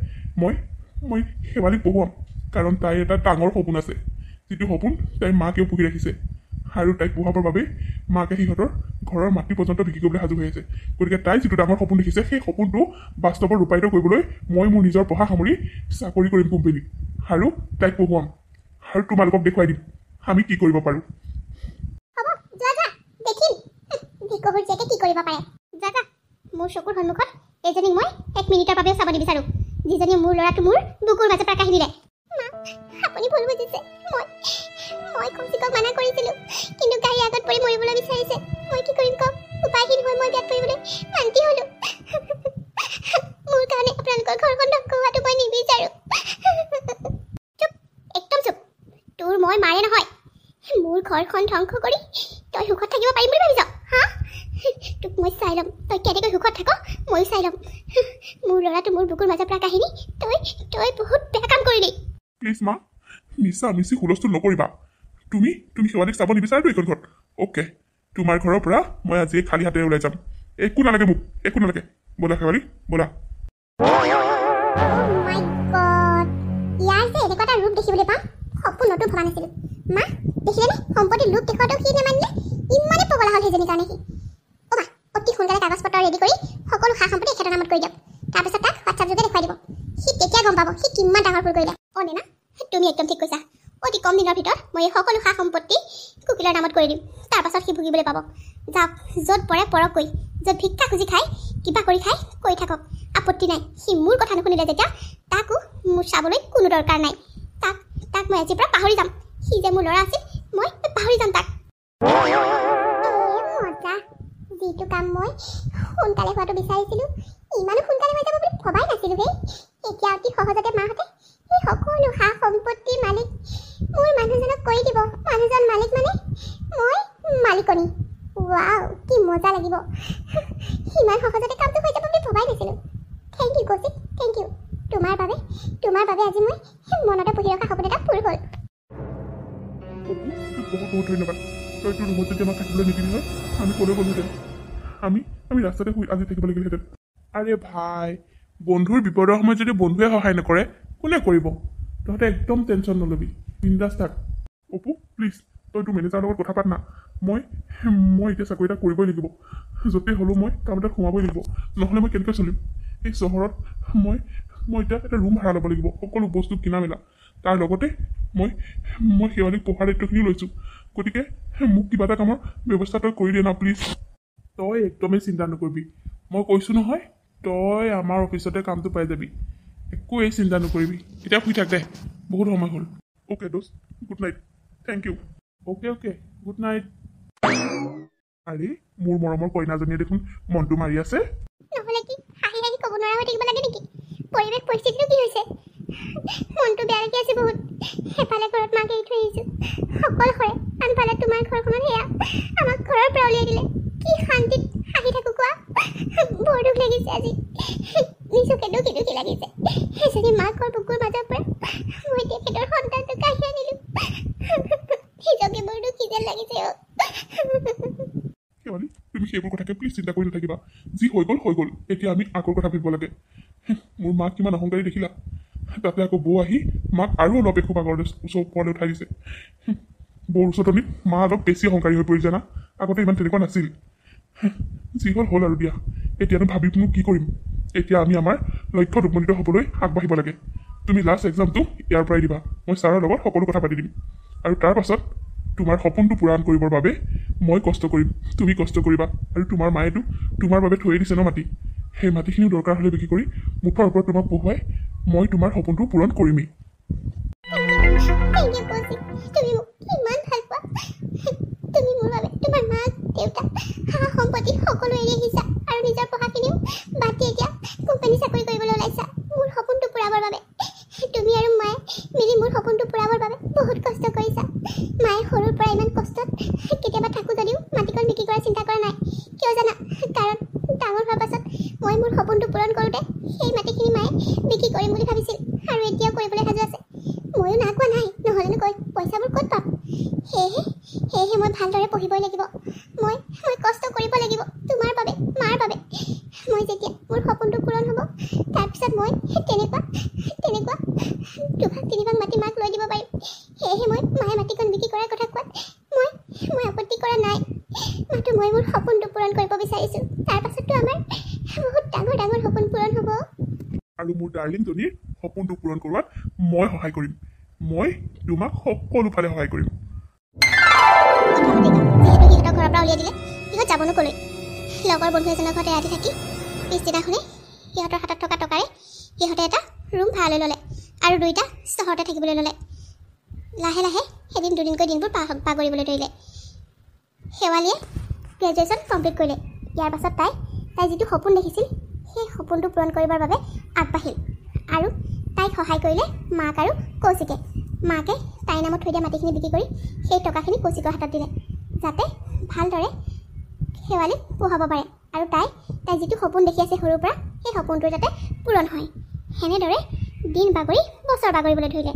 মই শেৱালিক পঢ়ুৱাম কাৰণ তাইৰ এটা ডাঙৰ সপোন আছে যিটো সপোন তাইৰ মাকেও পুহি ৰাখিছে আৰু তাইক পঢ়াবৰ বাবেই মাকে সিহঁতৰ ঘৰৰ মাটি পৰ্যন্ত বিক্ৰী কৰিবলৈ সাজু হৈ আছে গতিকে তাই যিটো ডাঙৰ সপোন দেখিছে সেই সপোনটো বাস্তৱত ৰূপায়িত কৰিবলৈ মই মোৰ নিজৰ পঢ়া সামৰি চাকৰি কৰিম কোম্পানীত আৰু তাইক পঢ়ুৱাম আৰু তোমালোকক দেখুৱাই দিম আমি কি কৰিব পাৰোঁ হ'ব যোৱা দেখিম ভিকহুৰ জীয়েকে কি কৰিব পাৰে যা মোৰ চকুৰ সন্মুখত এইজনীক মই 1 মিনিটৰ বাবেও চাব নিবিচাৰোঁ যিজনী মোৰ ল'ৰাটো মোৰ বুকুৰ মাজৰ পৰা কাঢ়ি দিলে মা আপুনি ভুল বুজিছে মই কৌশিকক মানা কৰিছিলোঁ কিন্তু গাড়ী আগত পৰি মৰিবলৈ বিচাৰিছে মই কি কৰিম কওক উপায়হীন হৈ মই বিয়াত পৰিবলৈ মান্তি হ'লোঁ মোৰ কাৰণে আপোনালোকৰ ঘৰখন ধ্বংস হোৱাটো মই নিবিচাৰোঁ চুপ একদম চুপ তোৰ মই মাৰে নহয় মোৰ ঘৰখন ধ্বংস কৰি তই সুখত থাকিব পাৰিম বুলি ভাবিছ হা তোক মই চাই ল'ম তই কেনেকৈ সুখত থাক ময়ো চাই ল'ম মোৰ ল'ৰাটো মোৰ বুকুৰ মাজৰ পৰা কাহিনী তই বহুত বেয়া কাম কৰিলি প্লিজ মা মিছা হুলস্থুল নকৰিবা তুমি শেৱালিক চাব নিবিচাৰাতো এইখন ঘৰত অ'কে তোমাৰ ঘৰৰ পৰা মই আজি খালী হাতেৰে ওলাই যাম একো নালাগে মোক একো নালাগে ব'লা শেৱালি ব'লা ইয়াৰ যে এনেকুৱা এটা ৰূপ দেখিবলৈ পাম সপোনতো ভবা নাছিলোঁ মা দেখিলেনে সম্পত্তি লোক দেখুৱাটো সি নেমানিলে ইমানে পগলা হ'ল সেইজনীৰ কাৰণে সি অমা অতি সোনকালে কাগজ পত্ৰ ৰেডি কৰি সকলো সা সম্পত্তি এখেতৰ নামত কৰি দিয়ক তাৰপিছত তাক হোৱাটছআপ যোগে দেখুৱাই দিব সি তেতিয়া গম পাব সি কিমান ডাঙৰ ভুল কৰিলে অনেনা তুমি একদম ঠিক কৈছা অতি কম দিনৰ ভিতৰত মই এই সকলো সা সম্পত্তি কুকিলৰ নামত কৰি দিম তাৰপাছত সি ভুগিবলৈ পাব যাওক য'ত পৰে পৰক কৈ য'ত ভিক্ষা খুজি খায় কিবা কৰি খায় কৈ থাকক আপত্তি নাই সি মোৰ কথা নুশুনিলে যেতিয়া তাকো মোৰ চাবলৈ কোনো দৰকাৰ নাই তাক মই আজিৰ পৰা পাহৰি যাম সি যে মোৰ ল'ৰা আছিল মই পাহৰি যাম তাক মজা যিটো কাম মই সোনকালে হোৱাটো বিচাৰিছিলোঁ ইমানো সোনকালে হৈ যাব বুলি ভবাই নাছিলোঁ হেই এতিয়া অতি সহজতে মাহঁতে সেই সকলো সা সম্পত্তিৰ মালিক মোৰ মানুহজনক কৰি দিব মানুহজন মালিক মানে মই মালিকনী ৱাও কি মজা লাগিব ইমান সহজতে কামটো হৈ যাব বুলি ভবাই নাছিলোঁ thank you Kaushik thank you তোমাৰ বাবে আজি মই মনতে পুহি ৰখা সপোন এটা পূৰ হ'ল বহুত বহুত ধন্যবাদ তই তোৰ ৰুমত যদি আমাক থাকিবলৈ নিদিলি হয় আমি ক'লৈ গ'লোহেঁতেন আমি ৰাস্তাতে শুই আজি থাকিব লাগিলহেঁতেন আৰে ভাই বন্ধুৰ বিপদৰ সময়ত যদি বন্ধুৱে সহায় নকৰে কোনে কৰিব তহঁতে একদম টেনশ্যন নল'বি বিন্দাছ থাক অপু প্লিজ তই তোৰ মেনেজাৰৰ লগত কথা পাত না মই এতিয়া চাকৰি এটা কৰিবই লাগিব য'তেই হ'লেও মই কাম এটাত সোমাবই লাগিব নহ'লে মই কেনেকৈ চলিম এই চহৰত মই এতিয়া এটা ৰুম ভাড়া ল'ব লাগিব সকলো বস্তু কিনা মেলা তাৰ লগতে মই শেৱালীক পঢ়াৰ দায়িত্বখিনিও লৈছোঁ গতিকে মোক কিবা এটা কামৰ ব্যৱস্থা তই কৰি দিয়ে না প্লিজ তই একদমেই চিন্তা নকৰিবি মই কৈছোঁ নহয় তই আমাৰ অফিচতে কামটো পাই যাবি একোৱেই চিন্তা নকৰিবি এতিয়া শুই থাক দে বহুত সময় হ'ল অ'কে দোষ্ট good night thank you okay good night আৰে মোৰ মৰমৰ কইনাজনীয়ে দেখোন মনটো মাৰি আছে নহ'লে কি হাঁহি হাঁহি ক'ব নোৱাৰা হৈ থাকিব লাগে নেকি পৰিৱেশ পৰিস্থিতিটো কি হৈছে মনটো বেয়া লাগি আছে বহুত এফালে ঘৰত মাক এৰি থৈ আহিছোঁ অকলশৰে আনফালে তোমাৰ ঘৰখনত সেয়া আমাক ঘৰৰ পৰা উলিয়াই দিলে কি শান্তিত হাঁহি থাকোঁ কোৱা বৰ দুখ লাগিছে আজি নিজকে দুখি লাগিছে এজনী মাকৰ বুকুৰ মাজৰ পৰা মই তেখেতৰ সন্তানটো কাঢ়ি আনিলোঁ নিজকে বৰ দুখী যেন লাগিছে শেৱালী তুমি সেইবোৰ কথাকে প্লিজ চিন্তা কৰি নাথাকিবা যি হৈ গ'ল এতিয়া আমি আগৰ কথা ভাবিব লাগে মোৰ মাক কিমান অহংকাৰী দেখিলা তাতে আকৌ বৌ আহি মাক আৰু অলপ এখোপা আগৰ ওপৰলৈ উঠাই দিছে বৌৰ ওচৰতনিত মা অলপ বেছি অহংকাৰী হৈ পৰিছে না আগতে ইমান তেনেকুৱা নাছিল যি হ'ল আৰু দিয়া এতিয়ানো ভাবিনো কি কৰিম এতিয়া আমি আমাৰ লক্ষ্যত উপনীত হ'বলৈ আগবাঢ়িব লাগে তুমি লাষ্ট এক্সামটো ইয়াৰ পৰাই দিবা মই ছাৰৰ লগত সকলো কথা পাতি দিম আৰু তাৰ পাছত তোমাৰ সপোনটো পূৰণ কৰিবৰ বাবে মই কষ্ট কৰিম তুমি কষ্ট কৰিবা আৰু তোমাৰ মায়েতো তোমাৰ বাবে থৈ দিছে ন মাটি সেই মাটিখিনিও দৰকাৰ হ'লে বিক্ৰী কৰি মুঠৰ ওপৰত তোমাক পঢ়ুৱাই মই তোমাৰ সপোনটো পূৰণ কৰিমেই তুমি মোক ইমান ভাল পোৱা তুমি মোৰ বাবে তোমাৰ মাক দেউতা সা সম্পত্তি সকলো এৰি আহিছা আৰু নিজৰ পঢ়াখিনিও বাদ দি এতিয়া কোম্পানী চাকৰি কৰিবলৈ ওলাইছা মোৰ সপোনটো পূৰাবৰ বাবে তুমি আৰু মায়ে মিলি মোৰ সপোনটো পূৰাবৰ বাবে বহুত কষ্ট কৰিছা মায়ে সৰুৰ পৰা ইমান কষ্টত কেতিয়াবা থাকোঁ যদিও মাটিকণ বিক্ৰী কৰাৰ চিন্তা কৰা নাই কিয় জানা কাৰণ ডাঙৰ হোৱাৰ পাছত মই মোৰ সপোনটো পূৰণ কৰোঁতে সেই মাটিখিনি মায়ে বিক্ৰী কৰিম বুলি ভাবিছিল আৰু এতিয়াও কৰিবলৈ সাজু আছে ময়ো না কোৱা নাই নহ'লেনো কৈ পইচাবোৰ ক'ত পাম সেয়েহে মই ভালদৰে পঢ়িবই লাগিব মই কষ্ট কৰিব লাগিব তোমাৰ বাবে মাৰ বাবে মই যেতিয়া মোৰ সপোনটো পূৰণ হ'ব তাৰপিছত মই তেনেকুৱা দুভাগ তিনিভাগ মাটি মাক লৈ দিব পাৰিম সেয়েহে মই মায়ে মাটিকণ বিক্ৰী কৰাৰ কথা কোৱাত মই আপত্তি কৰা নাই মাত্ৰ মই মোৰ সপোনটো পূৰণ কৰিব বিচাৰিছোঁ তাৰ পাছততো আমাৰ বহুত ডাঙৰ সপোন পূৰণ হ'ব আৰু মোৰ ডাৰ্লিংজনীৰ সপোনটো পূৰণ কৰোৱাত মই সহায় কৰিম মই তোমাক সকলো ফালে সহায় কৰিম যিহেতু সিহঁতৰ ঘৰৰ পৰা উলিয়াই দিলে সিহঁত যাবনো ক'লৈ লগৰ বন্ধু এজনৰ ঘৰতে ৰাতি থাকি পিছদিনাখনে সিহঁতৰ হাতত থকা টকাৰে সিহঁতে এটা ৰুম ভাড়ালৈ ল'লে আৰু দুইটা চহৰতে থাকিবলৈ ল'লে লাহে লাহে এদিন দুদিনকৈ দিনবোৰ পাৰ কৰিবলৈ ধৰিলে শেৱালীয়ে গ্ৰেজুৱেশ্যন কমপ্লিট কৰিলে ইয়াৰ পাছত তাই যিটো সপোন দেখিছিল সেই সপোনটো পূৰণ কৰিবৰ বাবে আগবাঢ়িল আৰু তাইক সহায় কৰিলে মাক আৰু কৌশিকে মাকে তাইৰ নামত থৈ দিয়া মাটিখিনি বিক্ৰী কৰি সেই টকাখিনি কৌশিকৰ হাতত দিলে যাতে ভালদৰে শেৱালীক পঢ়াব পাৰে আৰু তাই যিটো সপোন দেখি আছে সৰুৰ পৰা সেই সপোনটো যাতে পূৰণ হয় সেনেদৰে দিন বাগৰি বছৰ বাগৰিবলৈ ধৰিলে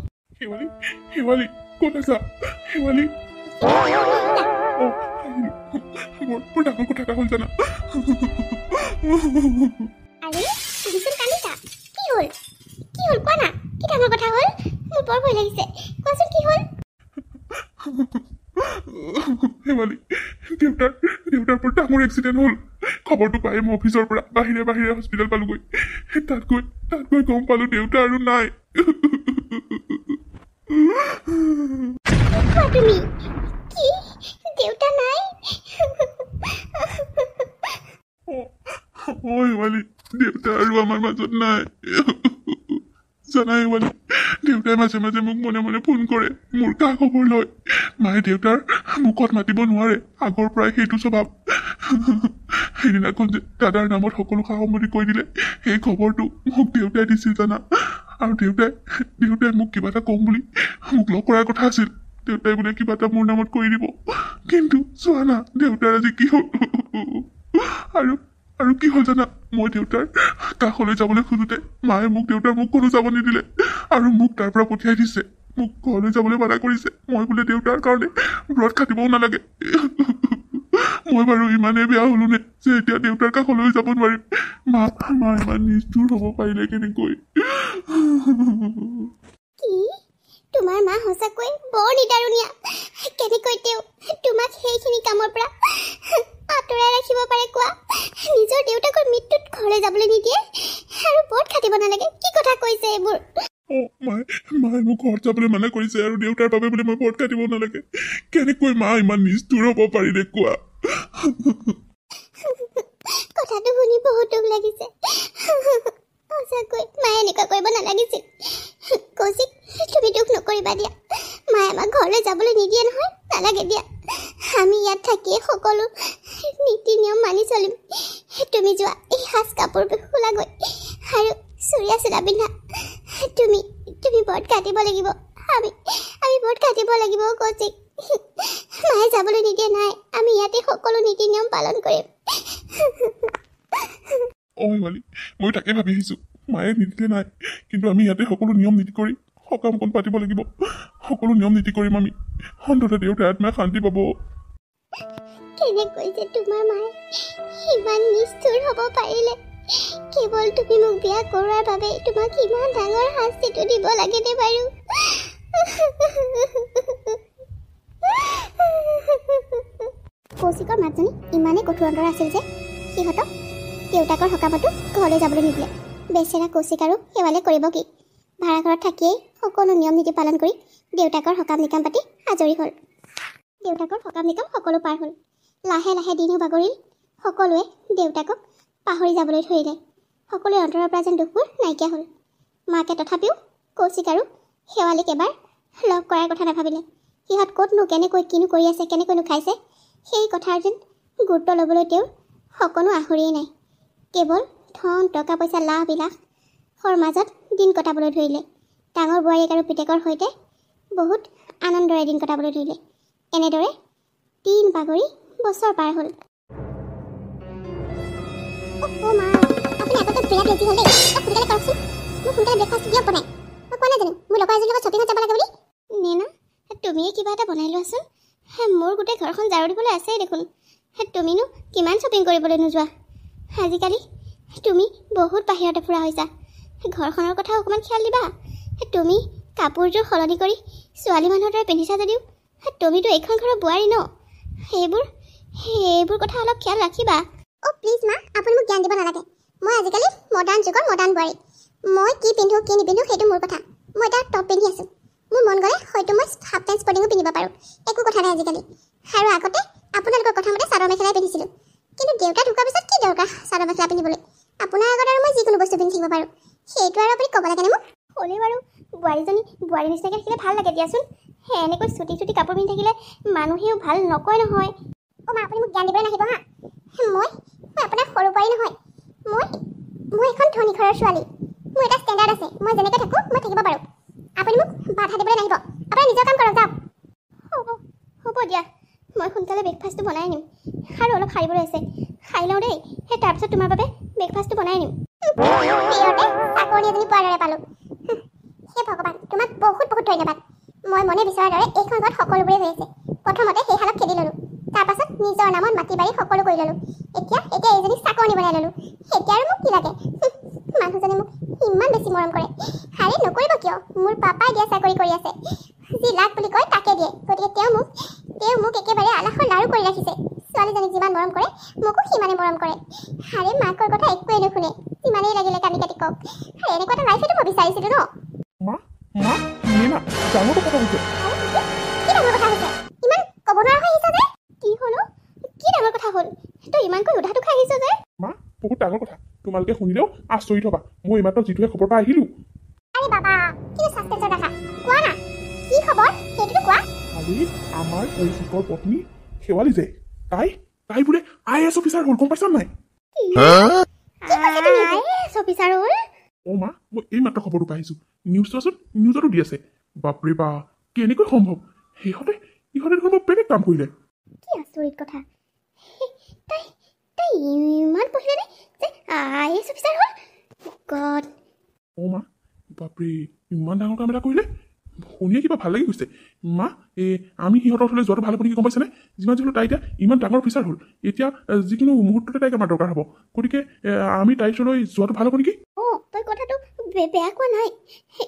শেৱালী ক'ত আছা শেৱালী বৰ ডাঙৰ কথা এটা হ'ল জানা আৰে তুমিচোন কান্দিছা কি হ'ল কোৱা না কি ডাঙৰ কথা হ'ল মোৰ বৰ ভয় লাগিছে কোৱাচোন কি হ'ল শেৱালি দেউতাৰ ওপৰত ডাঙৰ এক্সিডেণ্ট হ'ল খবৰটো পাই মই অফিচৰ পৰা বাহিৰে বাহিৰে হস্পিটেল পালোগৈ তাত গৈ গম পালো দেউতা আৰু নাই তুমি কি দেউতা নাই শেৱালি দেউতা আৰু আমাৰ মাজত নাই জানাই শেৱালি দেউতাই মাজে মাজে মোক মনে মনে ফোন কৰে মোৰ কা খবৰ লয় মায়ে দেউতাৰ মুখত মাতিব নোৱাৰে আগৰ পৰাই সেইটো স্বভাৱ সেইদিনাখন যে দাদাৰ নামত সকলো সা সামগ্ৰী কৈ দিলে সেই খবৰটো মোক দেউতাই দিছিল জানা আৰু দেউতাই মোক কিবা এটা কম বুলি মোক লগ কৰাৰ কথা আছিল দেউতাই বোলে কিবা এটা মোৰ নামত কৰি দিব কিন্তু চোৱা না দেউতাৰ আজি কি হ'ল আৰু কি হ'ল জানা মই দেউতাৰ কাষলৈ যাবলৈ খোজোতে মায়ে মোক দেউতাৰ মুখ কোনো যাব নিদিলে আৰু মোক তাৰ পৰা পঠিয়াই দিছে মোক ঘৰলৈ যাবলৈ মানা কৰিছে মই বোলে দেউতাৰ কাৰণে ব্ৰত খাটিবও নালাগে মই বাৰু ইমানেই বেয়া হলো নে যে এতিয়া দেউতাৰ কাষলৈ যাব নোৱাৰিম মা ইমান নিষ্ঠুৰ হ'ব পাৰিলে কেনেকৈ কি তোমাৰ মা সঁচাকৈ বৰ নিদাৰুণীয়া কেনেকৈ তেওঁ তোমাক সেইখিনি কামৰ পৰা আঁতৰাই ৰাখিব পাৰে কোৱা নিজৰ দেউতাকৰ মৃত্যুত ঘৰলৈ যাবলৈ নিদিয়ে আৰু ব্ৰত খাটিব নালাগে কি কথা কৈছে এইবোৰ মায়ে মোক ঘৰত যাবলৈ মানা কৰিছে আৰু দেউতাৰ বাবে বোলে মই ব্ৰত কাটিব নালাগে কেনেকৈ মা ইমান নিষ্ঠুৰ হ'ব পাৰিলে কোৱা কথাটো শুনি বহুত দুখ লাগিছে সঁচাকৈ মায়ে এনেকুৱা কৰিব নালাগিছিল কৌশিক তুমি দুখ নকৰিবা দিয়া মায়ে আমাক ঘৰলৈ যাবলৈ নিদিয়ে নহয় নালাগে দিয়া আমি ইয়াত থাকিয়ে সকলো নীতি নিয়ম মানি চলিম তুমি যোৱা এই সাজ কাপোৰ খোলাগৈ আৰু চুৰিয়া চোলা পিন্ধা তুমি ব্ৰত কাটিব লাগিব আমি ব্ৰত কাটিব লাগিব কৌশিক মায়ে যাবলৈ নিদিয়ে নাই আমি ইয়াতে সকলো নীতি নিয়ম পালন কৰিম শেৱালি মই তাকে ভাবি আহিছো মায়ে নিদিলে নাই কিন্তু আমি ইয়াতে সকলো নিয়ম নীতি কৰি সকামখন পাতিব লাগিব সকলো নিয়ম নীতি কৰিম আমি অন্ততঃ দেউতাৰ আত্মাই শান্তি পাব কেনেকৈ যে তোমাৰ মায়ে ইমান নিষ্ঠুৰ হ'ব পাৰিলে কেৱল তুমি মোক বিয়া কৰোৱাৰ বাবে তোমাক ইমান ডাঙৰ শাস্তিটো দিব লাগেনে বাৰু কৌশিকৰ মাতজনী ইমানেই কঠোৰ অন্তৰ আছিল যে সিহঁতক দেউতাকৰ সকামতো ঘৰলৈ যাবলৈ নিদিলে বেচেৰা কৌশিক আৰু শেৱালে কৰিব কি ভাড়া ঘৰত থাকিয়েই সকলো নিয়ম নীতি পালন কৰি দেউতাকৰ সকাম নিকাম পাতি আজৰি হ'ল দেউতাকৰ সকাম নিকাম সকলো পাৰ হ'ল লাহে লাহে দিনো বাগৰিল সকলোৱে দেউতাকক পাহৰি যাবলৈ ধৰিলে সকলোৰে অন্তৰৰ পৰা যেন দুখবোৰ নাইকিয়া হ'ল মাকে তথাপিও কৌশিক আৰু শেৱালিক এবাৰ লগ কৰাৰ কথা নাভাবিলে সিহঁত ক'তনো কেনেকৈ কিনো কৰি আছে কেনেকৈনো খাইছে সেই কথাৰ যেন গুৰুত্ব ল'বলৈ তেওঁৰ সকলো আহৰিয়েই নাই কেৱল ধন টকা পইচা লাভ বিলাসৰ মাজত দিন কটাবলৈ ধৰিলে ডাঙৰ বোৱাৰীক আৰু পিতেকৰ সৈতে বহুত আনন্দৰে দিন কটাবলৈ ধৰিলে এনেদৰে দিন বাগৰি বছৰ পাৰ হ'ল মা আপুনি আগতে বিৰাট লেজি হ'ল দেই সোনকালে কৰকচোন মোক সোনকালে ব্ৰেকফাষ্ট দিয়ক বনাই মই কোৱা নাই জানো মোৰ লগৰ এজনীৰ লগত শ্বপিঙত যাব লাগে বুলি নেনা তুমিয়ে কিবা এটা বনাই লোৱাচোন মোৰ গোটেই ঘৰখন ঝাৰু দিবলৈ আছেই দেখোন তুমিনো কিমান শ্বপিং কৰিবলৈ নোযোৱা আজিকালি তুমি বহুত বাহিৰতে ফুৰা হৈছা ঘৰখনৰ কথা অকণমান খিয়াল দিবা তুমি কাপোৰযোৰ সলনি কৰি ছোৱালী মানুহৰ দৰে পিন্ধিছা যদিও তুমিতো এইখন ঘৰৰ বোৱাৰী ন সেইবোৰ কথা অলপ খিয়াল ৰাখিবা প্লিজ মা আপুনি মোক জ্ঞান দিব নালাগে মই আজিকালি মডাৰ্ণ যুগৰ মডাৰ্ণ বোৱাৰী মই কি পিন্ধো কি নিপিন্ধো সেইটো মোৰ কথা মই এটা টপ পিন্ধি আছোঁ মোৰ মন গ'লে হয়তো মই হাফ পেণ্ট স্পৰ্টিঙো পিন্ধিব পাৰোঁ একো কথা নাই আজিকালি আৰু আগতে আপোনালোকৰ কথা মতে চাদৰ মেখেলাই পিন্ধিছিলোঁ কিন্তু দেউতা ঢুকোৱাৰ পিছত কি দৰকাৰ চাদৰ মেখেলা পিন্ধিবলৈ আপোনাৰ আগত আৰু মই যিকোনো বস্তু পিন্ধি থাকিব পাৰোঁ সেইটো আৰু আপুনি ক'ব লাগেনে মোক হ'লেও বাৰু বোৱাৰীজনী বোৱাৰী নিচিনাকৈ থাকিলে ভাল লাগে দিয়াচোন এনেকৈ চুটি কাপোৰ পিন্ধি থাকিলে মানুহেও ভাল নকয় নহয় মা আপুনি মোক জ্ঞান দিবলৈ নাহিব হা মই আপোনাৰ সৰু বোৱাৰী নহয় মই এখন ধনী ঘৰৰ ছোৱালী মোৰ এটা ষ্টেণ্ডাৰ্ড আছে মই যেনেকৈ থাকোঁ মই থাকিব পাৰোঁ আপুনি মোক বাধা দিবলৈ নাহিব আপোনাৰ নিজৰ কাম কৰক যাওক হ'ব দিয়া মই সোনকালে ব্ৰেকফাষ্টটো বনাই আনিম আৰু অলপ সাৰিবলৈ আছে খাই লওঁ দেই তাৰপিছত তোমাৰ বাবে ব্ৰেকফাষ্টটো বনাই আনিম চাকৰি এজনী পোৱাৰ দৰে পালোঁ হে ভগৱান তোমাক বহুত বহুত ধন্যবাদ মই মনে বিচৰাৰ দৰে এইখন ঘৰত সকলোবোৰে হৈ আছে প্ৰথমতে সেই হালত খেদি ল'লোঁ তাৰপাছত নিজৰ নামত মাটি বাৰী সকলো কৰি ল'লোঁ এতিয়া এইজনী চাকৰি বনাই ল'লোঁ এতিয়া আৰু মোক কি লাগে মানুহজনে মোক ইমান বেছি মৰম কৰে হাৰে নকৰিব কিয় মোৰ পাপাই দিয়া চাকৰি কৰি আছে যি লাখ বুলি কয় তাকে দিয়ে গতিকে তেওঁ মোক তেওঁ মোক একেবাৰে আলাসৰ লাৰু কৰি ৰাখিছে ছোৱালীজনীক যিমান মৰম কৰে মোকো সিমানে মৰম কৰে আৰে মাকৰ কথা একোৱেই নুশুনে যিমানেই লাগিলে কান্দি কাটি কওক আৰে এনেকুৱা এটা লাইফটো মই বিচাৰিছিলোঁ ন মা মা মীনা ডাঙৰ কথা হৈছে কি ডাঙৰ কথা হৈছে ইমান ক'ব নোৱাৰা হৈ আহিছ যে কি হ'লো কি ডাঙৰ কথা হ'ল তই ইমানকৈ উধাটো খাই আহিছ যে মা বহুত ডাঙৰ কথা তোমালোকে শুনিলেও আচৰিত হ'বা মই এইমাত্ৰ যিটোহে খবৰ পাই আহিলোঁ আৰে বাবা কিনো সাসপেন্সৰ দেখা কোৱা না কি খবৰ সেইটোতো কোৱা আজি আমাৰ কৌশিকৰ পত্নী শেৱালি যে তাই বোলে IAS অফিচাৰ হ'ল গম পাইছা নাই অফিচাৰ হ'ল অ' মা মই এইমাত্ৰ খবৰটো পাই আহিছোঁ নিউজতো দি আছে বাপৰে বা কেনেকৈ সম্ভৱ সিহঁতে দেখোন মই বেলেগ কাম কৰিলে কি আচৰিত কথা তাই ইমান পঢ়িলেনে যে IAS অফিচাৰ হ'ল গড অ' মা বাপৰে ইমান ডাঙৰ কাম এটা কৰিলে শুনিয়ে কিবা ভাল লাগি গৈছে মা আমি সিহঁতৰ ওচৰলৈ যোৱাটো ভাল হ'ব নেকি গম পাইছেনে যিমান যিহেতু তাই এতিয়া ইমান ডাঙৰ অফিচাৰ হ'ল এতিয়া যিকোনো মুহূৰ্ততে তাইক আমাৰ দৰকাৰ হ'ব গতিকে আমি তাইৰ ওচৰলৈ যোৱাটো ভাল হ'ব নেকি তই কথাটো বেয়া কোৱা নাই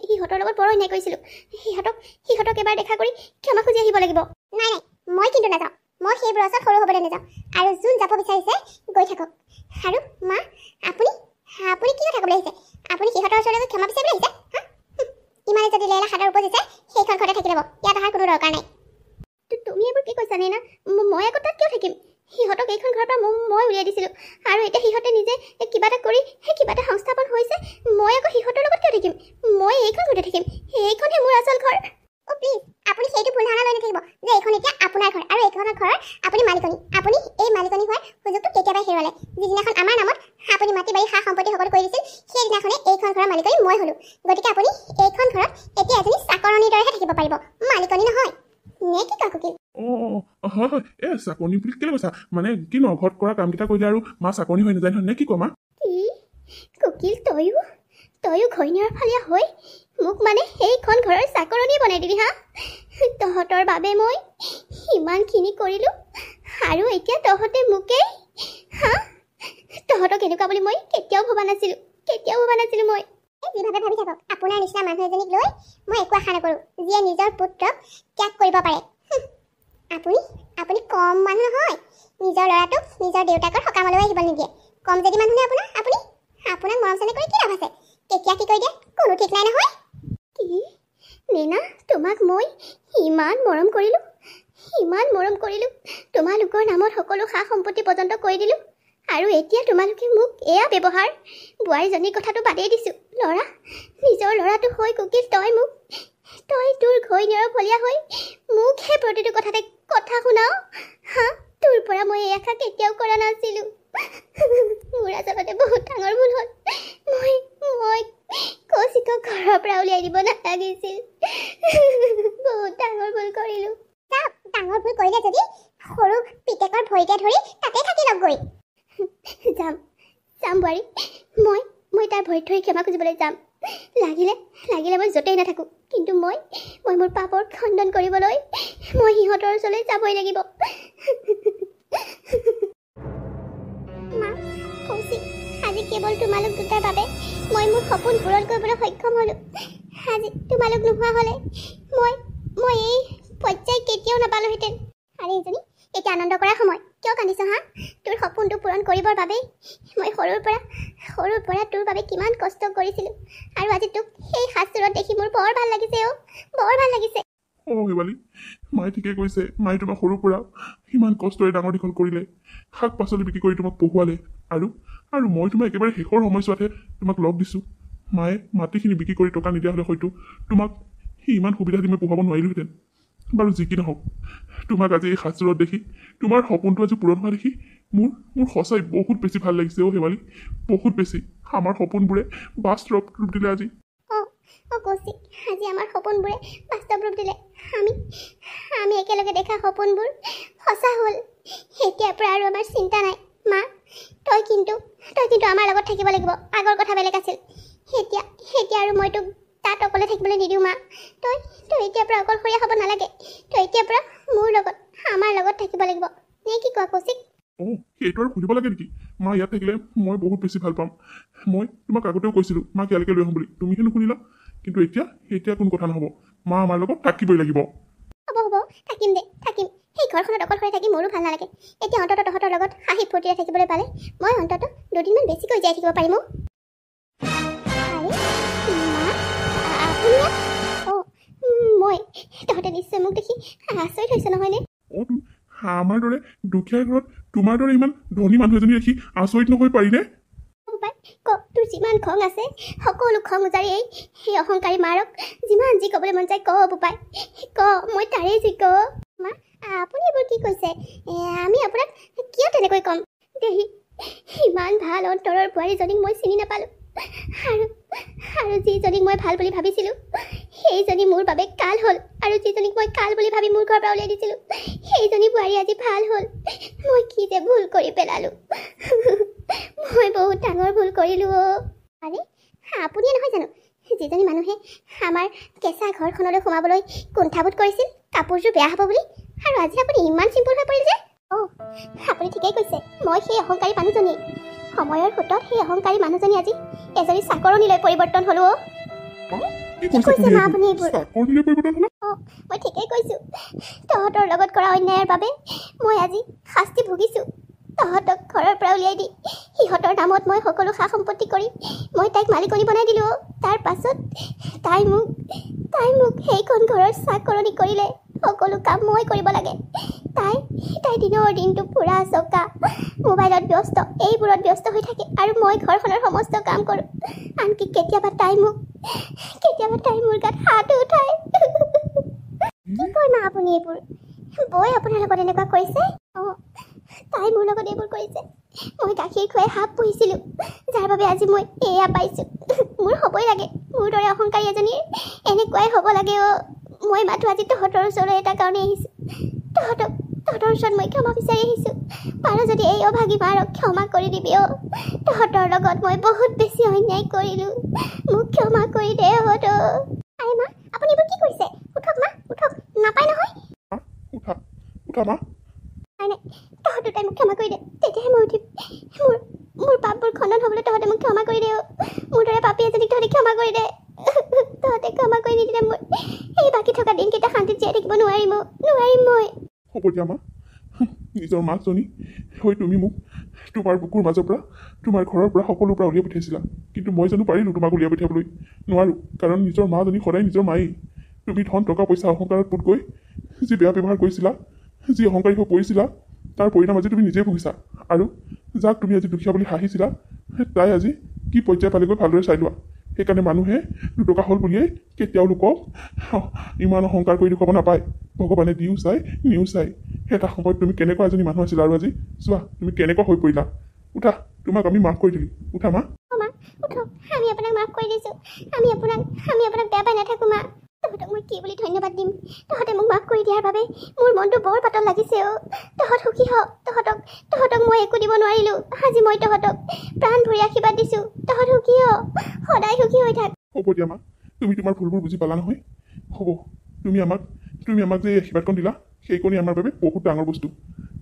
সিহঁতৰ লগত বৰ অন্যায় কৰিছিলোঁ সিহঁতক এবাৰ দেখা কৰি ক্ষমা খুজি আহিব লাগিব নাই মই কিন্তু নাযাওঁ মই সেইবোৰৰ ওচৰত সৰু হ'বলৈ নাযাওঁ আৰু যোন যাব বিচাৰিছে গৈ থাকক আৰু মা আপুনি কি কথা ক'বলৈ আহিছে আপুনি সিহঁতৰ ওচৰলৈ ক্ষমা বিচাৰিবলৈ আহিছে ইমানে যদি লেলা হাতৰ উপজিছে সেইখন ঘৰতে থাকি ল'ব ইয়াত অহাৰ কোনো দৰকাৰ নাই তুমি এইবোৰ কি কৈছা নেনা মই আকৌ তাত কিয় থাকিম সিহঁতক এইখন ঘৰৰ পৰা মই উলিয়াই দিছিলোঁ আৰু এতিয়া সিহঁতে নিজে কিবা এটা কৰি কিবা এটা সংস্থাপন হৈছে মই আকৌ সিহঁতৰ লগত কিয় থাকিম মই এইখন ঘৰতে থাকিম এইখনহে মোৰ আচল ঘৰ প্লিজ আপুনি সেইটো ভুল ধাৰণা লৈ নাথাকিব যে এইখন এতিয়া আপোনাৰ ঘৰ আৰু এইখন ঘৰৰ আপুনি মালিকনী আপুনি এই মালিকনী হোৱাৰ সুযোগটো কেতিয়াবাই হেৰুৱালে যিদিনাখন আমাৰ নামত আপুনি মাটি বাৰী সা সম্পত্তি সকলো কৰি দিছিল সেইদিনাখনে এইখন ঘৰৰ মালিকনী মই হ'লোঁ গতিকে আপুনি এইখন ঘৰত এতিয়া এজনী চাকৰণিৰ দৰেহে থাকিব পাৰিব মালিকনী নহয় নে কি কয় কুকিল হয় চাকৰণি বুলি কেলৈ কৈছা মানে কি ন ঘৰত কৰা কামকেইটা কৰিলে আৰু মা চাকৰণি হৈ নাযায় নহয় নে কি কোৱা মা কি কুকিল তয়ো ঘৈণীয়াৰ ফালীয়া হৈ মোক মানে সেইখন ঘৰৰ চাকৰণি বনাই দিবি হা তহঁতৰ বাবে মই ইমানখিনি কৰিলোঁ আৰু এতিয়া তহঁতে মোকেই হা তহঁতক এনেকুৱা বুলি মই কেতিয়াও ভবা নাছিলোঁ মই যিভাৱে ভাবি থাকক আপোনাৰ নিচিনা মানুহ এজনীক লৈ মই একো আশা নকৰোঁ যিয়ে নিজৰ পুত্ৰক ত্যাগ কৰিব পাৰে আপুনি কম মানুহ নহয় নিজৰ ল'ৰাটোক নিজৰ দেউতাকৰ সকামলৈ আহিব নিদিয়ে কম যদি মানুহ নে আপোনাক মৰম চেনেহ কৰি কি লাভ আছে কেতিয়া কি কৰি দিয়ে কোনো ঠিক নাই নহয় কি নেনা তোমাক মই ইমান মৰম কৰিলোঁ তোমালোকৰ নামত সকলো সা সম্পত্তি পৰ্যন্ত কৰি দিলোঁ আৰু এতিয়া তোমালোকে মোক এয়া ব্যৱহাৰ বোৱাৰীজনীৰ কথাটো বাদেই দিছোঁ নিজৰ ল'ৰাটো হৈ কুকিল তই তোৰ ঘৈণীয়াৰ ফলীয়া হৈ মোকহে প্ৰতিটো কথাতে কথা শুনাও হা তোৰ পৰা মই এই আশা কেতিয়াও কৰা নাছিলোঁ মোৰ আচলতে বহুত ডাঙৰ ভুল হ'ল মই কৌশিকক ঘৰৰ পৰা উলিয়াই দিব নালাগিছিল বহুত ডাঙৰ ভুল কৰিলোঁ ডাঙৰ ভুল কৰিলে যদি সৰু পিতেকৰ ভৰিতে ধৰি তাতে থাকি লগ গৈ যাম বোৱাৰী মই তাৰ ভৰিত ধৰি ক্ষমা খুজিবলৈ যাম লাগিলে মই য'তেই নাথাকোঁ কিন্তু মই মোৰ পাপৰ খণ্ডন কৰিবলৈ মই সিহঁতৰ ওচৰলৈ যাবই লাগিব মা কৌশিক আজি কেৱল তোমালোক দুটাৰ বাবে মই মোৰ সপোন পূৰণ কৰিবলৈ সক্ষম হ'লোঁ আজি তোমালোক নোহোৱা হ'লে মই এই পৰ্যায় কেতিয়াও নাপালোহেঁতেন আৰে এইজনী এতিয়া আনন্দ কৰাৰ সময় কিয় কান্দিছ হা তোৰ সপোনটো পূৰণ কৰিবৰ বাবেই মই সৰুৰ পৰা তোৰ বাবে কিমান কষ্ট কৰিছিলোঁ আৰু আজি তোক সেই সাজযোৰত দেখি মোৰ বৰ ভাল লাগিছে বৰ ভাল লাগিছে শেৱালি মায়ে ঠিকেই কৈছে মায়ে তোমাক সৰুৰ পৰা ইমান কষ্টৰে ডাঙৰ দীঘল কৰিলে শাক পাচলি বিক্ৰী কৰি তোমাক পঢ়ুৱালে আৰু মই তোমাক একেবাৰে শেষৰ সময়ছোৱাতহে তোমাক লগ দিছোঁ মায়ে মাটিখিনি বিক্ৰী কৰি টকা নিদিয়া হ'লে হয়তো তোমাক ইমান সুবিধা দি মই পঢ়াব নোৱাৰিলোহেঁতেন বাৰু যি কি নহওক তোমাক আজি এই সাজযোৰত দেখি তোমাৰ সপোনটো আজি পূৰণ হোৱা দেখি মোৰ সঁচাই বহুত বেছি ভাল লাগিছে শেৱালি বহুত বেছি আমাৰ সপোনবোৰে বাস্তৱ ৰূপ দিলে আজি কৌশিক আজি আমাৰ সপোনবোৰে বাস্তৱ ৰূপ দিলে আমি একেলগে দেখা সপোনবোৰ সঁচা হ'ল এতিয়াৰ পৰা আৰু আমাৰ চিন্তা নাই মা তই কিন্তু আমাৰ লগত থাকিব লাগিব আগৰ কথা বেলেগ আছিল এতিয়া আৰু মই তোক তাত অকলে থাকিবলৈ নিদিওঁ মা তই এতিয়াৰ পৰা অকলশৰীয়া হ'ব নালাগে তই এতিয়াৰ পৰা আমাৰ লগত থাকিব লাগিব নে কি কোৱা কৌশিক সেইটো আৰু সুধিব লাগে নেকি মা ইয়াত থাকিলে মই বহুত বেছি ভাল পাম মই তোমাক আগতেও কৈছিলোঁ মাক ইয়ালৈকে লৈ আহোঁ বুলি তুমিহে নুশুনিলা কিন্তু এতিয়া কোন কথা নহ'ব মা আমাৰ লগত থাকিবই লাগিব হ'ব থাকিম এই ঘৰখনত অকলশৰে থাকি মোৰো ভাল নালাগে এতিয়া অন্তত তহঁতৰ লগত হাঁহি ফূৰ্তিৰে থাকিবলৈ পালে মই অন্তত দুদিনমান বেছিকৈ জীয়াই থাকিব পাৰিম মই তহঁতে নিশ্চয় মোক দেখি আচৰিত হৈছে নহয়নে আমাৰ দৰে দুখীয়া ঘৰত তোমাৰ দৰে ইমান ধনী মানুহ এজনী দেখি আচৰিত নহয় পাৰিনে ক তোৰ যিমান খং আছে সকলো খং উজাৰি সেই অহংকাৰী মাৰক যিমান যি ক'বলৈ মন যায় ক বোপাই ক মই তাৰেই যি ক মা আপুনি এইবোৰ কি কৈছে আমি আপোনাক কিয় তেনেকৈ ক'ম দেহি ইমান ভাল অন্তৰৰ বোৱাৰীজনীক মই চিনি নাপালোঁ আৰু যিজনীক মই ভাল বুলি ভাবিছিলোঁ সেইজনী মোৰ বাবে কাল হ'ল আৰু যিজনীক মই কাল বুলি ভাবি মোৰ ঘৰৰ পৰা উলিয়াই দিছিলোঁ সেইজনী বোৱাৰী আজি ভাল হ'ল মই কি যে ভুল কৰি পেলালোঁ মই বহুত ডাঙৰ ভুল কৰিলোঁ আৰে আপুনিয়ে নহয় জানো যিজনী মানুহে আমাৰ কেঁচা ঘৰখনলৈ সোমাবলৈ কুণ্ঠাবোধ কৰিছিল কাপোৰযোৰ বেয়া হ'ব বুলি আৰু আজি আপুনি ইমান চিম্পুল হৈ পৰিল যে আপুনি ঠিকেই কৈছে মই সেই অহংকাৰী মানুহজনী সময়ৰ সোঁতত সেই অহংকাৰী মানুহজনী আজি এজনী চাকৰণীলৈ পৰিৱৰ্তন হ'লো মই ঠিকেই কৈছোঁ তহঁতৰ লগত কৰা অন্যায়ৰ বাবে মই আজি শাস্তি ভুগিছোঁ তহঁতক ঘৰৰ পৰা উলিয়াই দি সিহঁতৰ নামত মই সকলো সা সম্পত্তি কৰি মই তাইক মালিকনী বনাই দিলোঁ তাৰ পাছত তাই মোক সেইখন ঘৰৰ চাকৰণী কৰিলে সকলো কাম মই কৰিব লাগে তাই দিনৰ দিনটো ফুৰা চকা মোবাইলত ব্যস্ত এইবোৰত ব্যস্ত হৈ থাকে আৰু মই ঘৰখনৰ সমস্ত কাম কৰোঁ আনকি কেতিয়াবা তাই মোৰ গাত হাত উঠায় কি কয় মা আপুনি এইবোৰ বৈ আপোনাৰ লগত এনেকুৱা কৰিছে তাই মোৰ লগত এইবোৰ কৰিছে মই গাখীৰ খুৱাই সাপ পুহিছিলোঁ যাৰ বাবে আজি মই এয়া পাইছোঁ মোৰ হ'বই লাগে মোৰ দৰে অহংকাৰী এজনীৰ এনেকুৱাই হ'ব লাগে মই মাথো আজি তহঁতৰ ওচৰলৈ এটা কাৰণে আহিছোঁ তহঁতৰ ওচৰত মই ক্ষমা বিচাৰি আহিছোঁ পাৰ যদি এই অভাগী মাৰক ক্ষমা কৰি দিবি তহঁতৰ লগত মই বহুত বেছি অন্যায় কৰিলোঁ মোক ক্ষমা কৰি দে আৰে মা আপুনি এইবোৰ কি কৰিছে উঠক মা উঠক নাপায় নহয় উঠা মা নাই তহঁত দুটাই মোক ক্ষমা কৰি দে তেতিয়াহে মই উঠিম মোৰ পাপবোৰ খণ্ডন হ'বলৈ তহঁতে মোক ক্ষমা কৰি দে মোৰ দৰে পাপী এজনীক তহঁতে ক্ষমা কৰি দে তহঁতে ক্ষমা কৰি নিদিলে মই এই বাকী থকা দিনকেইটা শান্তিত জীয়াই থাকিব নোৱাৰিম মই হ'ব দিয়া মা নিজৰ মাকজনী হৈ তুমি মোক তোমাৰ বুকুৰ মাজৰ পৰা তোমাৰ ঘৰৰ পৰা সকলোৰ পৰা উলিয়াই পঠিয়াইছিলা কিন্তু মই জানো পাৰিলোঁ তোমাক উলিয়াই পঠিয়াবলৈ নোৱাৰোঁ কাৰণ নিজৰ মাজনী সদায় নিজৰ মায়েই তুমি ধন টকা পইচা অহংকাৰত পোত গৈ যি বেয়া ব্যৱহাৰ কৰিছিলা যি অহংকাৰী হৈ পৰিছিলা তাৰ পৰিণাম আজি তুমি নিজেই ভুগিছা আৰু যাক তুমি আজি দুখীয়া বুলি হাঁহিছিলা তাই আজি কি পৰ্যায় পালেগৈ ভালদৰে চাই লোৱা সেইকাৰণে মানুহে দুটকা হ'ল বুলিয়েই কেতিয়াও লোকক ইমান অহংকাৰ কৰি দেখুৱাব নাপায় ভগৱানে দিও চাই নিও চাই এটা সময়ত তুমি কেনেকুৱা এজনী মানুহ আছিলা আৰু আজি চোৱা তুমি কেনেকুৱা হৈ পৰিলা উঠা তোমাক আমি মাফ কৰি দিলোঁ উঠা মা উঠক আমি আপোনাক মাফ কৰি দিছোঁ আমি আপোনাক বেয়া পাই নাথাকোঁ মা তহঁতক মই কি বুলি ধন্যবাদ দিম তহঁতে মোক মাফ কৰি দিয়াৰ বাবে মোৰ মনটো বৰ পাতল লাগিছে তহঁত সুখী হ তহঁতক মই একো দিব নোৱাৰিলোঁ আজি মই তহঁতক প্ৰাণ ভৰি আশীৰ্বাদ দিছোঁ তহঁত সুখী হ সদায় সুখী হৈ থাক হ'ব দিয়া মা তুমি তোমাৰ ভুলবোৰ বুজি পালা নহয় হ'ব তুমি আমাক যে আশীৰ্বাদকণ দিলা সেইকণেই আমাৰ বাবে বহুত ডাঙৰ বস্তু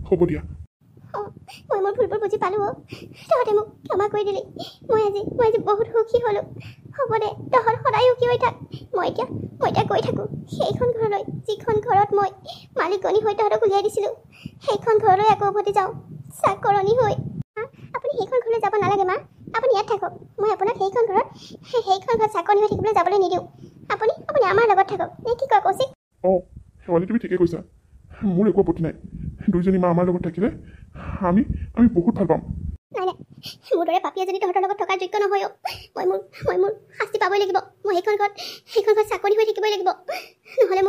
হ'ব দিয়া মই মোৰ ভুলবোৰ বুজি পালোঁ তহঁতে মোক ক্ষমা কৰি দিলি মই আজি বহুত সুখী হ'লোঁ হ'ব দে তহঁত সদায় সুখী হৈ থাক মই এতিয়া গৈ থাকোঁ সেইখন ঘৰলৈ যিখন ঘৰত মই মালিকনী হৈ তহঁতক উলিয়াই দিছিলোঁ সেইখন ঘৰলৈ আকৌ উভতি যাওঁ চাকৰণী হৈ আপুনি সেইখন ঘৰলৈ যাব নালাগে মা আপুনি ইয়াত থাকক মই আপোনাক সেইখন ঘৰত চাকৰণী হৈ থাকিবলৈ যাবলৈ নিদিওঁ আপুনি আমাৰ লগত থাকক নে কি কয় কৌশিক শেৱালি তুমি ঠিকেই কৈছা মোৰ একো আপত্তি নাই দুইজনী মা আমাৰ লগত থাকিলে আমি বহুত ভাল পাম নাই মোৰ দৰে পাপী এজনী তহঁতৰ লগত থকাৰ যোগ্য নহয় মই মোৰ শাস্তি পাবই লাগিব মই সেইখন ঘৰত চাকৰি হৈ থাকিবই লাগিব নহ'লে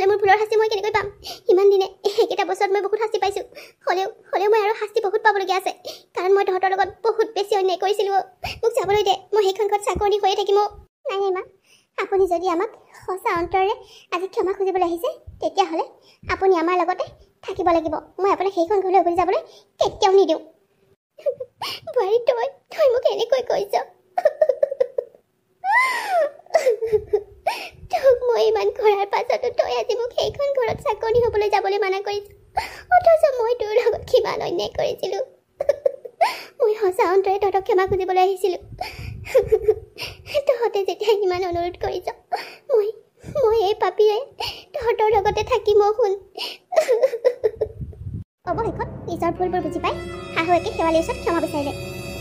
মোৰ ভুলৰ শাস্তি মই কেনেকৈ পাম ইমান দিনে এইকেইটা বছৰত মই বহুত শাস্তি পাইছোঁ হ'লেও মই আৰু শাস্তি বহুত পাবলগীয়া আছে কাৰণ মই তহঁতৰ লগত বহুত বেছি অন্যায় কৰিছিলোঁ মোক যাবলৈ দে মই সেইখন ঘৰত চাকৰি হৈয়ে থাকিম নাই মা আপুনি যদি আমাক সঁচা অন্তৰেৰে আজি ক্ষমা খুজিবলৈ আহিছে তেতিয়াহ'লে আপুনি আমাৰ লগতে থাকিব লাগিব মই আপোনাক সেইখন ঘৰলৈ উভতি যাবলৈ কেতিয়াও নিদিওঁ বোৱাৰী তই মোক এনেকৈ কৈছ তোক মই ইমান কৰাৰ পাছতো তই আজি মোক সেইখন ঘৰত চাকৰি হ'বলৈ যাবলৈ মানা কৰিছ অথচ মই তোৰ লগত কিমান অন্যায় কৰিছিলোঁ মই সঁচা অন্তৰে তহঁতক ক্ষমা খুজিবলৈ আহিছিলোঁ তহঁতে যেতিয়া ইমান অনুৰোধ কৰিছ মই এই পাপীৰে তহঁতৰ লগতে থাকিম শুন নিজৰ ভুলবোৰ বুজি পাই শাহুৱেকে শেৱালিৰ ওচৰত ক্ষমা বিচাৰিলে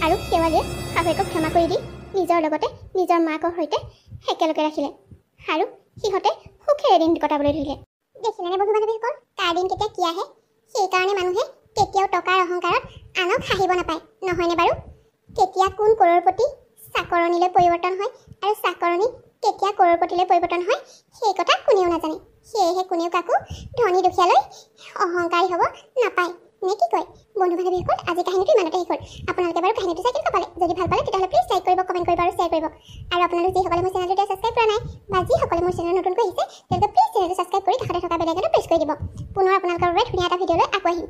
আৰু শেৱালিয়ে শাহুৱেকক ক্ষমা কৰি দি নিজৰ লগতে নিজৰ মাকৰ সৈতে একেলগে ৰাখিলে আৰু সিহঁতে সুখেৰে দিন কটাবলৈ ধৰিলে। দেখিলেনে বন্ধু বান্ধৱীসকল, কাৰ দিন কেতিয়া কি আহে? সেইকাৰণে মানুহে কেতিয়াও টকাৰ অহংকাৰত আনক হাঁহিব নাপায়, নহয়নে বাৰু? কেতিয়া কোন কৰৰপতি চাকৰণিলৈ পৰিৱৰ্তন হয় আৰু চাকৰণি কেতিয়া কৰৰপতিলৈ পৰিৱৰ্তন হয় সেই কথা কোনেও নাজানে। সেয়েহে কোনেও কাকো ধনী দুখীয়ালৈ অহংকাৰী হ'ব নাপায়, নে কি কয়? বন্ধু বান্ধৱীসকল, আজি কাহিনীটো ইমানতে শেষ হ'ল। আপোনালোকে বাৰু কাহিনীটো চাই কেনেকুৱা পালে? যদি ভাল পালে তেতিয়াহ'লে প্লিজ লাইক কৰিব, কমেণ্ট কৰিব আৰু শ্বেয়াৰ কৰিব। আৰু আপোনালোক যিসকলে মোৰ চেনেলটো এতিয়া ছাবস্ক্ৰাইব কৰা নাই বা যিসকলে মোৰ চেনেল নতুনকৈ আহিছে তেওঁলোকে প্লিজ চেনেলটো ছাবস্ক্ৰাইব কৰি কাষতে থকা বেল আইকনটো প্ৰেছ কৰি দিব। পুনৰ আপোনালোকৰ বাবে ধুনীয়া এটা ভিডিঅ'লৈ আকৌ আহিম।